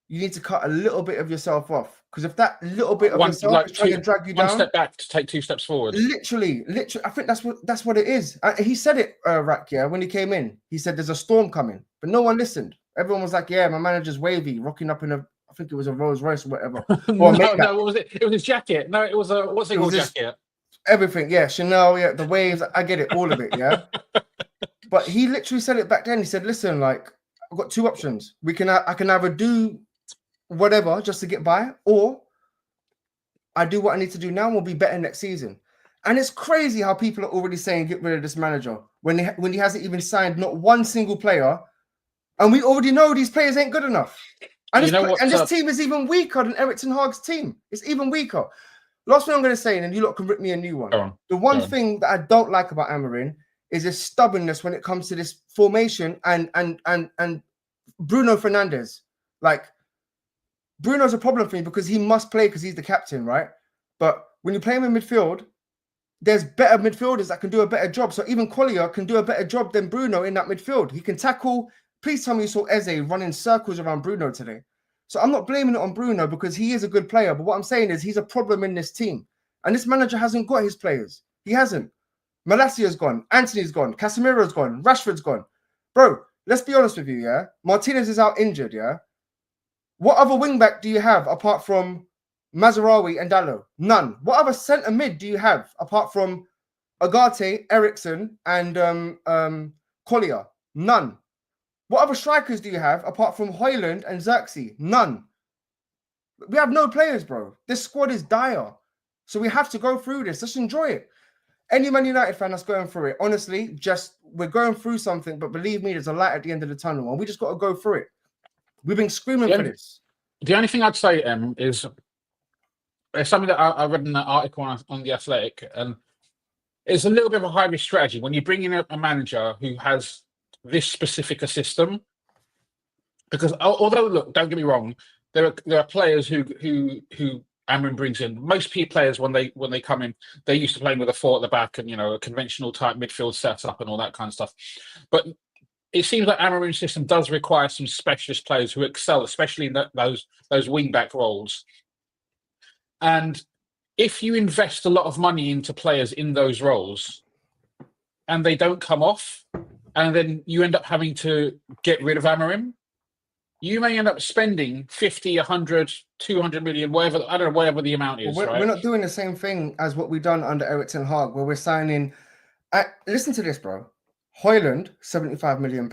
you need to cut a little bit of yourself off. Because if that little bit of yourself is trying to drag you down, 1 step back to take 2 steps forward. Literally, I think that's what it is. He said it, Rak, yeah, when he came in. He said there's a storm coming, but no one listened. Everyone was like, "Yeah, my manager's wavy, rocking up in I think it was a Rolls Royce or whatever." Or no, what was it? It was his jacket. No, it was a what's it called jacket? Everything, yeah, Chanel, yeah, the waves. I get it, all of it, yeah. But he literally said it back then. He said, "Listen, like, I've got 2 options. I can either do whatever just to get by, or I do what I need to do now and we'll be better next season." And it's crazy how people are already saying get rid of this manager when he hasn't even signed not one single player, and we already know these players ain't good enough. And this team is even weaker than Erik ten Hag's team. It's even weaker. Last thing I'm going to say, and then you lot can rip me a new one. The one thing that I don't like about Amorim is his stubbornness when it comes to this formation and Bruno Fernandes. Like, Bruno's a problem for me because he must play because he's the captain, right? But when you play him in midfield, there's better midfielders that can do a better job. So even Collier can do a better job than Bruno in that midfield. He can tackle. Please tell me you saw Eze running circles around Bruno today. So I'm not blaming it on Bruno because he is a good player. But what I'm saying is he's a problem in this team. And this manager hasn't got his players. He hasn't. Malacia's gone. Anthony's gone. Casemiro's gone. Rashford's gone. Bro, let's be honest with you, yeah? Martinez is out injured, yeah? What other wing-back do you have apart from Mazraoui and Dalot? None. What other centre mid do you have apart from Agate, Eriksson, and Collier? None. What other strikers do you have apart from Højlund and Xerxes? None. We have no players, bro. This squad is dire. So we have to go through this. Let's enjoy it. Any Man United fan that's going through it, honestly, we're going through something, but believe me, there's a light at the end of the tunnel, and we just got to go through it. We've been screaming for this. The only thing I'd say, is it's something that I read in an article on The Athletic, and it's a little bit of a high-risk strategy when you bring in a manager who has this specific a system. Because although, look, don't get me wrong, there are players who Amorim brings in. Most key players when they come in, they're used to playing with a 4 at the back and a conventional type midfield setup and all that kind of stuff. But it seems like Amorim's system does require some specialist players who excel, especially in those wing back roles. And if you invest a lot of money into players in those roles and they don't come off, and then you end up having to get rid of Amorim, you may end up spending 50, 100, 200 million, whatever, I don't know, whatever the amount is. Well, we're not doing the same thing as what we've done under Erik ten Hag, where we're signing. Listen to this, bro. Højlund, £75 million.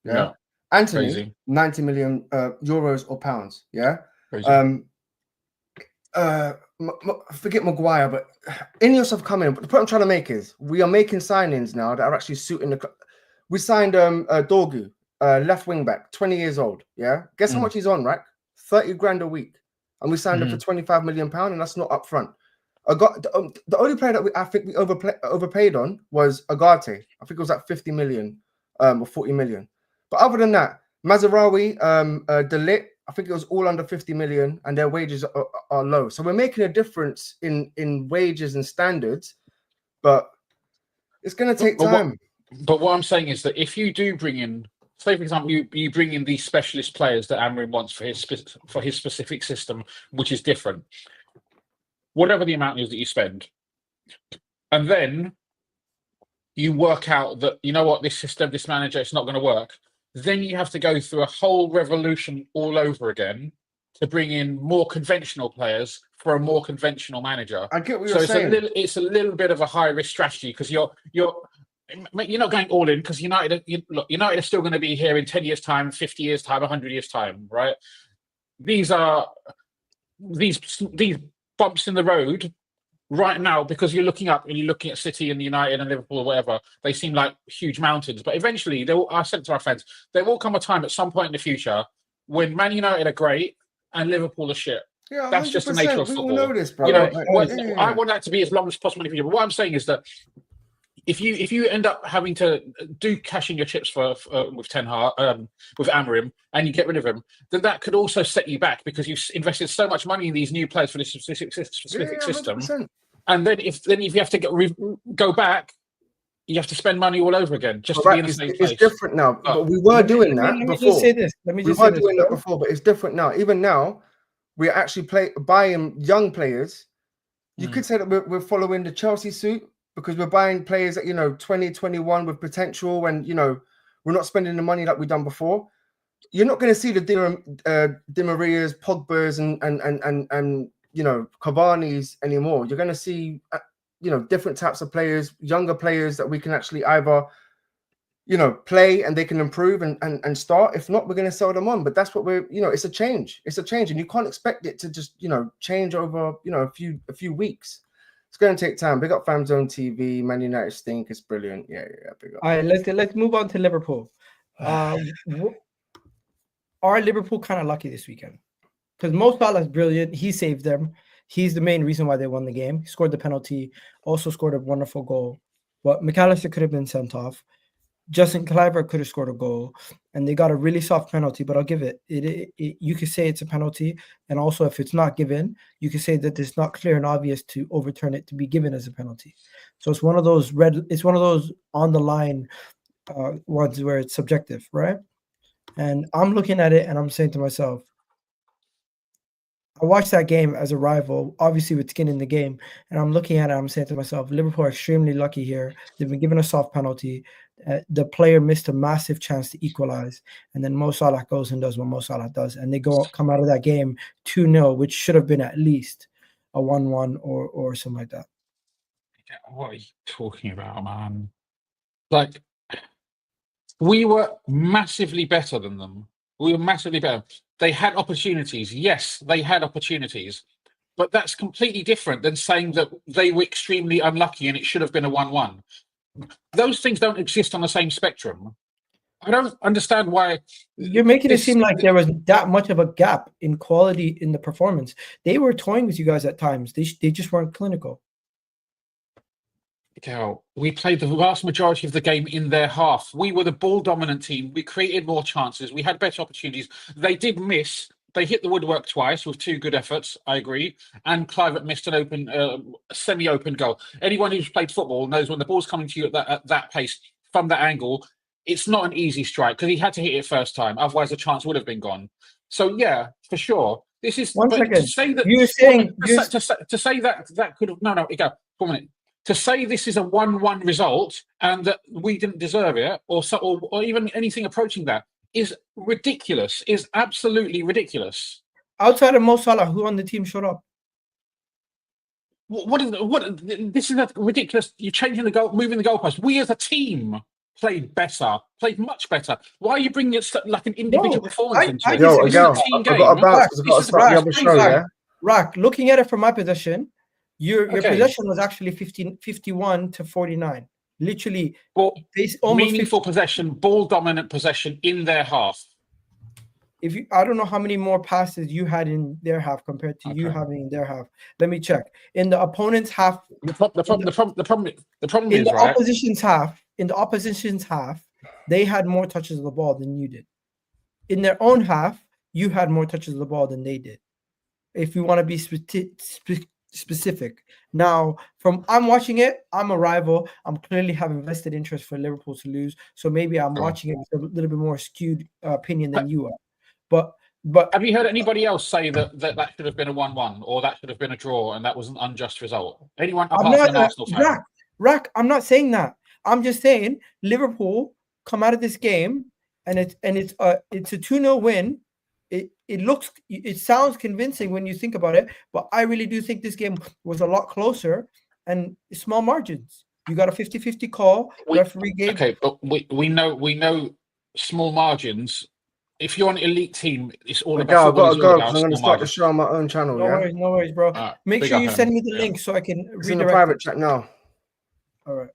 Yeah. Anthony, crazy. 90 million euros or pounds. Yeah. Crazy. Forget Maguire, but Ineos have come in. But the point I'm trying to make is we are making signings now that are actually suiting the. We signed Dorgu, left wing back, 20 years old. Yeah. Guess how much he's on, right? 30 grand a week, and we signed him for £25 million, and that's not up front. The only player that I think we overpaid on was Agate. I think it was like 50 million or 40 million. But other than that, Mazraoui, De Ligt, I think it was all under 50 million, and their wages are low. So we're making a difference in wages and standards, but it's going to take time. But what I'm saying is that if you do bring in, say for example, you bring in these specialist players that Amorim wants for his specific system, which is different, whatever the amount is that you spend, and then you work out that, you know what, this system, this manager, it's not going to work, then you have to go through a whole revolution all over again to bring in more conventional players for a more conventional manager. I get what you're saying. It's a little bit of a high risk strategy because you're not going all in, because United are still going to be here in 10 years' time, 50 years' time, 100 years' time, right? These are these bumps in the road right now, because you're looking up and you're looking at City and United and Liverpool or whatever. They seem like huge mountains, but eventually, I said to our fans, there will come a time at some point in the future when Man United are great and Liverpool are shit. Yeah, that's just the nature of football. We all know this, bro. You know, I want that to be as long as possible in the future. But what I'm saying is that if you end up having to do cash in your chips with Ten Hag, with Amorim, and you get rid of him, then that could also set you back, because you've invested so much money in these new players for this specific system. 100%. And then if you have to go back, you have to spend money all over again just to be in the same place. It's different now. But we were doing that before. Let me just say this. We were doing that before, but it's different now. Even now, we're actually buying young players. You could say that we're following the Chelsea suit, because we're buying players that, 20, 21 with potential, and, we're not spending the money like we've done before. You're not going to see the Di Marias, Pogba's, and Cavani's anymore. You're going to see, different types of players, younger players that we can actually either, play and they can improve and start. If not, we're going to sell them on. But that's what it's a change. It's a change, and you can't expect it to just, change over, a few weeks. It's going to take time. Big up Fan Zone TV. Man United stink. It's brilliant. Yeah. Big up. All right, let's move on to Liverpool. Are Liverpool kind of lucky this weekend? Because Mo Salah's brilliant. He saved them. He's the main reason why they won the game. He scored the penalty. Also scored a wonderful goal. But McAllister could have been sent off. Justin Kluivert could have scored a goal, and they got a really soft penalty, but I'll give it. You could say it's a penalty, and also if it's not given, you could say that it's not clear and obvious to overturn it to be given as a penalty. So it's one of those on the line ones where it's subjective, right? And I'm looking at it and I'm saying to myself, I watched that game as a rival, obviously with skin in the game, and I'm looking at it, I'm saying to myself, Liverpool are extremely lucky here. They've been given a soft penalty. The player missed a massive chance to equalize, and then Mo Salah goes and does what Mo Salah does, and they come out of that game 2-0, which should have been at least a 1-1 or something like that. What are you talking about, man? Like, we were massively better than them. We were massively better. They had opportunities. Yes, they had opportunities. But that's completely different than saying that they were extremely unlucky and it should have been a 1-1. Those things don't exist on the same spectrum. I don't understand why. You're making it seem like there was that much of a gap in quality in the performance. They were toying with you guys at times. They just weren't clinical. We played the vast majority of the game in their half. We were the ball-dominant team. We created more chances. We had better opportunities. They did miss. They hit the woodwork twice with 2 good efforts, I agree. And Kluivert missed an semi-open goal. Anyone who's played football knows when the ball's coming to you at that pace, from that angle, it's not an easy strike, because he had to hit it first time. Otherwise, the chance would have been gone. So, yeah, for sure. This is... One second. To say that... You're saying... To say that could have... No, Egal, 1 minute. To say this is a 1-1 result and that we didn't deserve it, or even anything approaching that, is ridiculous. Is absolutely ridiculous. Outside of Mo Salah, who on the team showed up? This is ridiculous. You're changing the goal, moving the goalpost. We as a team played much better. Why are you bringing it like an individual performance into it? I've got a bounce because I've got to start the other show, yeah? Rack, looking at it from my possession, your possession was actually 51 to 49. Literally, meaningful possession, ball-dominant possession in their half. I don't know how many more passes you had in their half compared to you having in their half. Let me check. In the opponent's half, the problem in is the right. opposition's half, they had more touches of the ball than you did. In their own half, you had more touches of the ball than they did. If you want to be specific. Now, I'm watching it, I'm a rival. I'm clearly having vested interest for Liverpool to lose. So maybe I'm watching it with a little bit more skewed opinion than you are. But have you heard anybody else say that should have been a 1-1 or that should have been a draw and that was an unjust result? Anyone apart from an Arsenal fan? Rack, I'm not saying that. I'm just saying Liverpool come out of this game and it's a 2-0 win. It sounds convincing when you think about it, but I really do think this game was a lot closer and small margins. You got a 50-50 call. Referee gave. Okay, but we know small margins. If you're an elite team, it's all about. I've got to go because I'm going to start the show on my own channel. No worries, bro. Make sure you send me the link so I can redirect. It's in the private chat now. All right.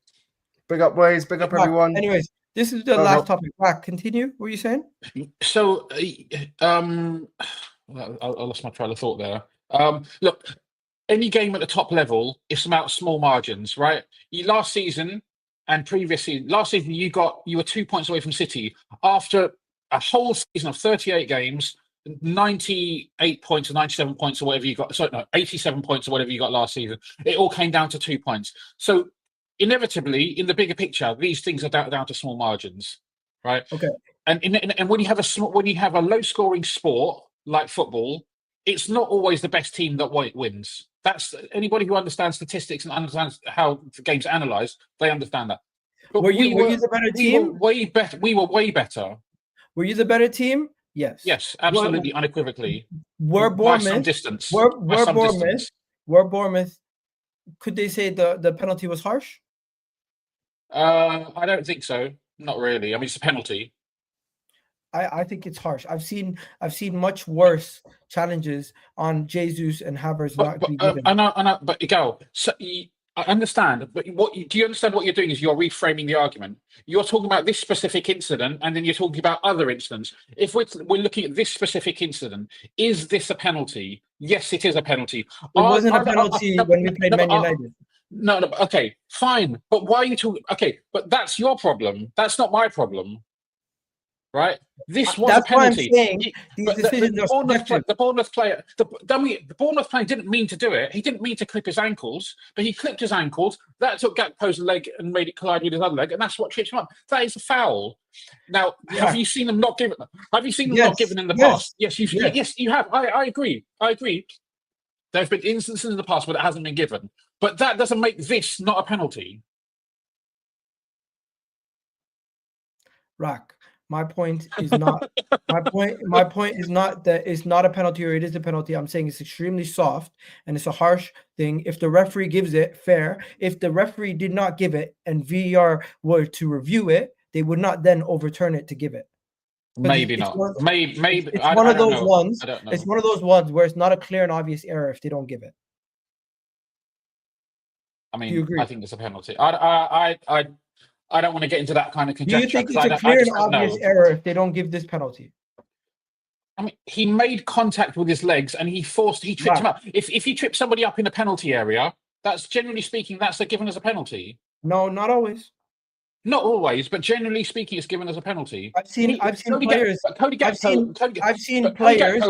Big up, boys. Big up, everyone. Anyways, this is the last topic. Back. Continue. What were you saying? So, I lost my trail of thought there. Look, any game at the top level, it's about small margins, right? Last season and previous season, you were 2 points away from City after a whole season of 38 games, 98 points or 97 points or whatever you got. Sorry, no, 87 points or whatever you got last season. It all came down to 2 points. So inevitably, in the bigger picture, these things are down to small margins, right? Okay. And when you have a low-scoring sport like football, it's not always the best team that wins. That's anybody who understands statistics and understands how the game's analysed. They understand that. But were you the better team? We were way better. Were you the better team? Yes. Yes, absolutely, unequivocally. Were Bournemouth by some distance? Were Bournemouth? Could they say the penalty was harsh? I don't think so. Not really. I mean, it's a penalty. I think it's harsh. I've seen much worse challenges on Jesus and Havertz not be given. But Egal, so I understand. But do you understand what you're doing? Is you're reframing the argument. You're talking about this specific incident, and then you're talking about other incidents. If we're looking at this specific incident, is this a penalty? Yes, it is a penalty. It wasn't a penalty when we played Man United. No, okay, fine. But why are you talking? Okay, but that's your problem. That's not my problem. Right? This was a penalty. Why I'm saying these decisions the Bournemouth player, the Bournemouth player didn't mean to do it. He didn't mean to clip his ankles, but he clipped his ankles. That took Gakpo's leg and made it collide with his other leg, and that's what tripped him up. That is a foul. Now, have you seen them not given? Have you seen them not given in the past? Yes, you have. I agree. There have been instances in the past where it hasn't been given, but that doesn't make this not a penalty. Rack. My point is not. My point is not that it's not a penalty or it is a penalty. I'm saying it's extremely soft and it's a harsh thing. If the referee gives it, fair. If the referee did not give it and VAR were to review it, they would not then overturn it to give it. Maybe not. Maybe it's one of those ones. It's one of those ones where it's not a clear and obvious error if they don't give it. I mean, I think it's a penalty. I don't want to get into that kind of conjecture. Do you think it's a clear and obvious error if they don't give this penalty? I mean, he made contact with his legs and he tripped him up. If you trip somebody up in a penalty area, that's generally speaking, that's given as a penalty. No, not always. Not always, but generally speaking, it's given as a penalty. I've seen players. I've seen players.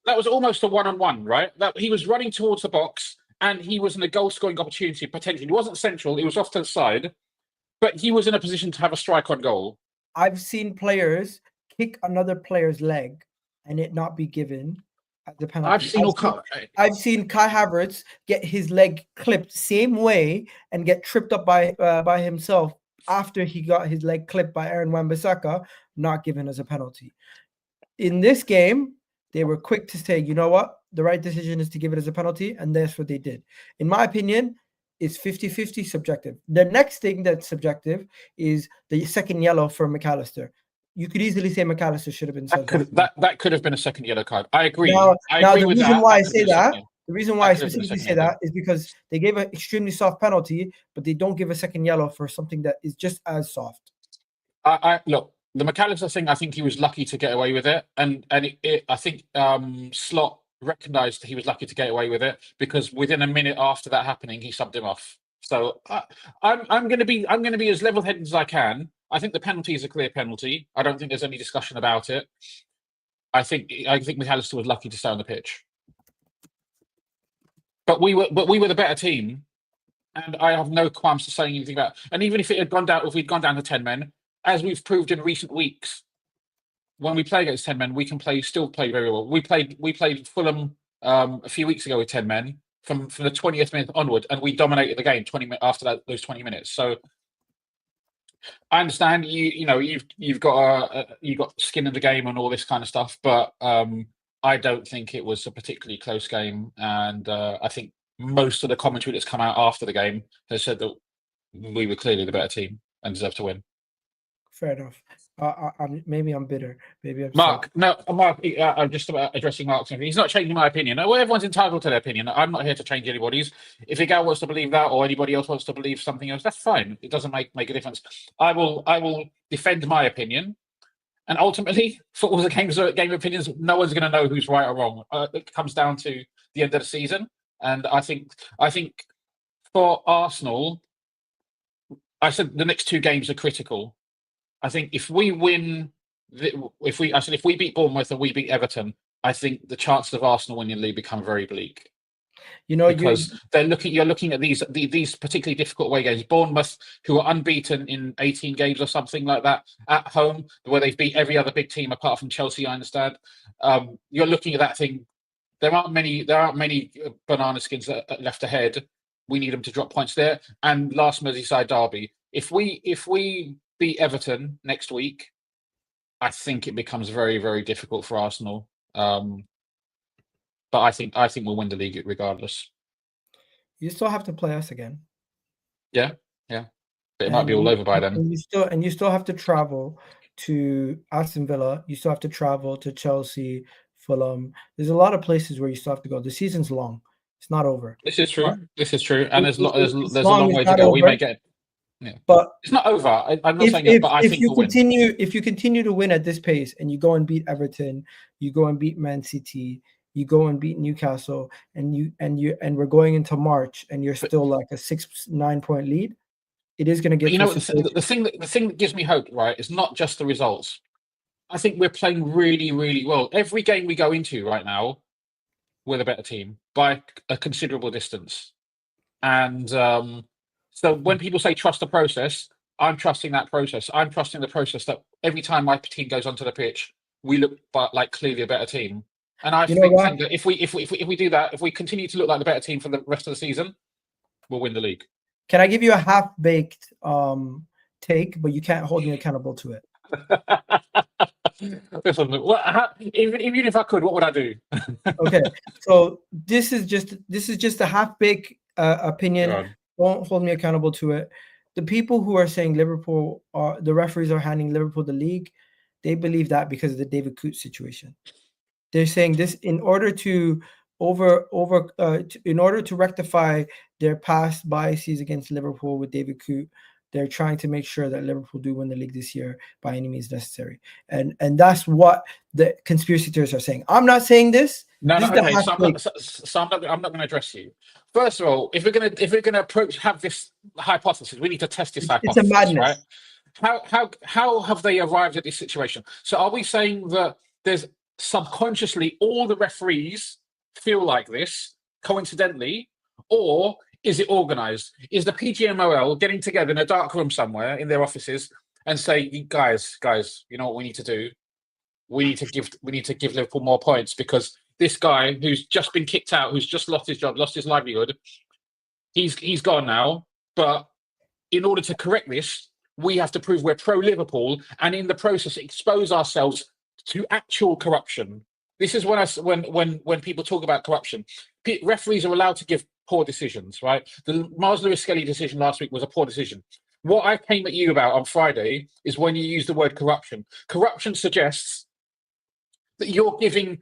That was almost a one-on-one, right? That he was running towards the box and he was in a goal-scoring opportunity potentially. It wasn't central; it was off to the side. But he was in a position to have a strike on goal. I've seen players kick another player's leg and it not be given as a penalty. I've seen Kai Havertz get his leg clipped same way and get tripped up by himself after he got his leg clipped by Aaron Wan-Bissaka, not given as a penalty. In this game, they were quick to say, you know what? The right decision is to give it as a penalty, and that's what they did. In my opinion, it's 50-50 subjective. The next thing that's subjective is the second yellow for McAllister. You could easily say McAllister should have been sent off. That could have been a second yellow card. I agree. The reason why I specifically say that is because they gave an extremely soft penalty, but they don't give a second yellow for something that is just as soft. Look, the McAllister thing, I think he was lucky to get away with it. And I think Slot recognised he was lucky to get away with it because within a minute after that happening, he subbed him off. So I'm going to be as level-headed as I can. I think the penalty is a clear penalty. I don't think there's any discussion about it. I think McAllister was lucky to stay on the pitch. But we were the better team, and I have no qualms to saying anything about. And even if we'd gone down to 10 men, as we've proved in recent weeks, when we play against 10 men, we can still play very well. We played Fulham a few weeks ago with 10 men from the 20th minute onward, and we dominated the game after those 20 minutes. So I understand you've got skin in the game and all this kind of stuff, but I don't think it was a particularly close game, and I think most of the commentary that's come out after the game has said that we were clearly the better team and deserved to win. Fair enough. Maybe I'm bitter. Maybe I'm Mark. No, Mark. I'm just about addressing Mark's. He's not changing my opinion. Well, everyone's entitled to their opinion. I'm not here to change anybody's. If Egal wants to believe that, or anybody else wants to believe something else, that's fine. It doesn't make a difference. I will defend my opinion. And ultimately, football's a game of opinions. No one's going to know who's right or wrong. It comes down to the end of the season. And I think for Arsenal, I said the next two games are critical. I think if we win, if we beat Bournemouth and we beat Everton, I think the chances of Arsenal winning the league become very bleak. Because you're looking at these particularly difficult away games. Bournemouth, who are unbeaten in 18 games or something like that at home, where they've beat every other big team apart from Chelsea, I understand. You're looking at that thing. There aren't many banana skins left ahead. We need them to drop points there. And last Merseyside derby. If we beat Everton next week, I think it becomes very, very difficult for Arsenal. But I think we'll win the league regardless. You still have to play us again. Yeah. But it might be all over by then. And you still have to travel to Aston Villa. You still have to travel to Chelsea, Fulham. There's a lot of places where you still have to go. The season's long. It's not over. This is true. And there's a long way to go. We may get. Yeah. But it's not over. I'm not saying that, but I think if you continue to win at this pace and you go and beat Everton, you go and beat Man City, you go and beat Newcastle, and we're going into March and you're still like a 6-9 point lead, it is going to get. The thing that gives me hope, right, is not just the results. I think we're playing really, really well. Every game we go into right now, we're the better team by a considerable distance, and so when people say trust the process, I'm trusting that process. I'm trusting the process that every time my team goes onto the pitch, we look like clearly a better team. And I think that if we do that, if we continue to look like the better team for the rest of the season, we'll win the league. Can I give you a half-baked take, but you can't hold me accountable to it? Listen, even if I could, what would I do? Okay, so this is just a half-baked opinion. God. Don't hold me accountable to it. The people who are saying the referees are handing Liverpool the league, they believe that because of the David Coote situation. They're saying this in order to in order to rectify their past biases against Liverpool with David Coote. They're trying to make sure that Liverpool do win the league this year by any means necessary, and that's what the conspiracy theorists are saying. I'm not saying this. No, okay. So I'm not going to address you. First of all, if we're going to have this hypothesis, we need to test this hypothesis. It's a madness, right? How have they arrived at this situation? So are we saying that there's subconsciously all the referees feel like this coincidentally, or is it organized? Is the PGMOL getting together in a dark room somewhere in their offices and say, guys, you know what we need to do? We need to give Liverpool more points because this guy who's just been kicked out, who's just lost his job, lost his livelihood, he's gone now. But in order to correct this, we have to prove we're pro-Liverpool and in the process expose ourselves to actual corruption. This is when people talk about corruption. Referees are allowed to give poor decisions, right? The Miles Lewis-Skelly decision last week was a poor decision. What I came at you about on Friday is when you use the word corruption. Corruption suggests that you're giving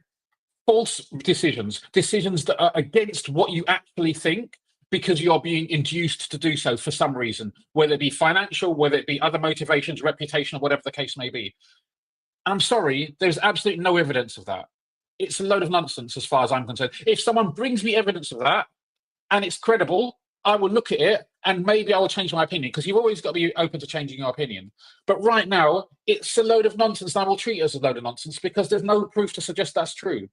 false decisions that are against what you actually think because you're being induced to do so for some reason, whether it be financial, whether it be other motivations, reputational, whatever the case may be. I'm sorry, there's absolutely no evidence of that. It's a load of nonsense as far as I'm concerned. If someone brings me evidence of that and it's credible, I will look at it and maybe I will change my opinion, because you've always got to be open to changing your opinion. But right now, it's a load of nonsense, and I will treat it as a load of nonsense because there's no proof to suggest that's true.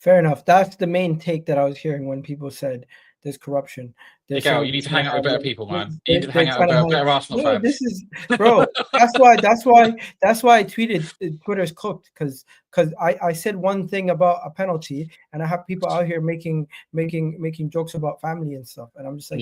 Fair enough. That's the main take that I was hearing when people said there's corruption. Egal, you need to hang out with better people, man. You need to hang out with better Arsenal fans. This is, bro. That's why I tweeted Twitter's cooked, because I said one thing about a penalty, and I have people out here making jokes about family and stuff, and I'm just like,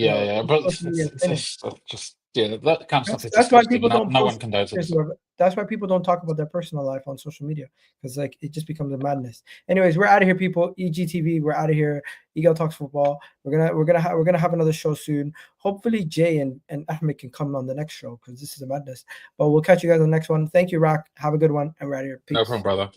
but that kind of stuff is that's why disgusting. people don't. No one condones it. That's why people don't talk about their personal life on social media, because like it just becomes a madness. Anyways, we're out of here, people. EGTV, we're out of here. Egal Talks Football. We're gonna have another show soon. Hopefully, Jay and Ahmed can come on the next show, because this is a madness. But we'll catch you guys on the next one. Thank you, Rock. Have a good one, and we're out of here. Peace. No problem, brother.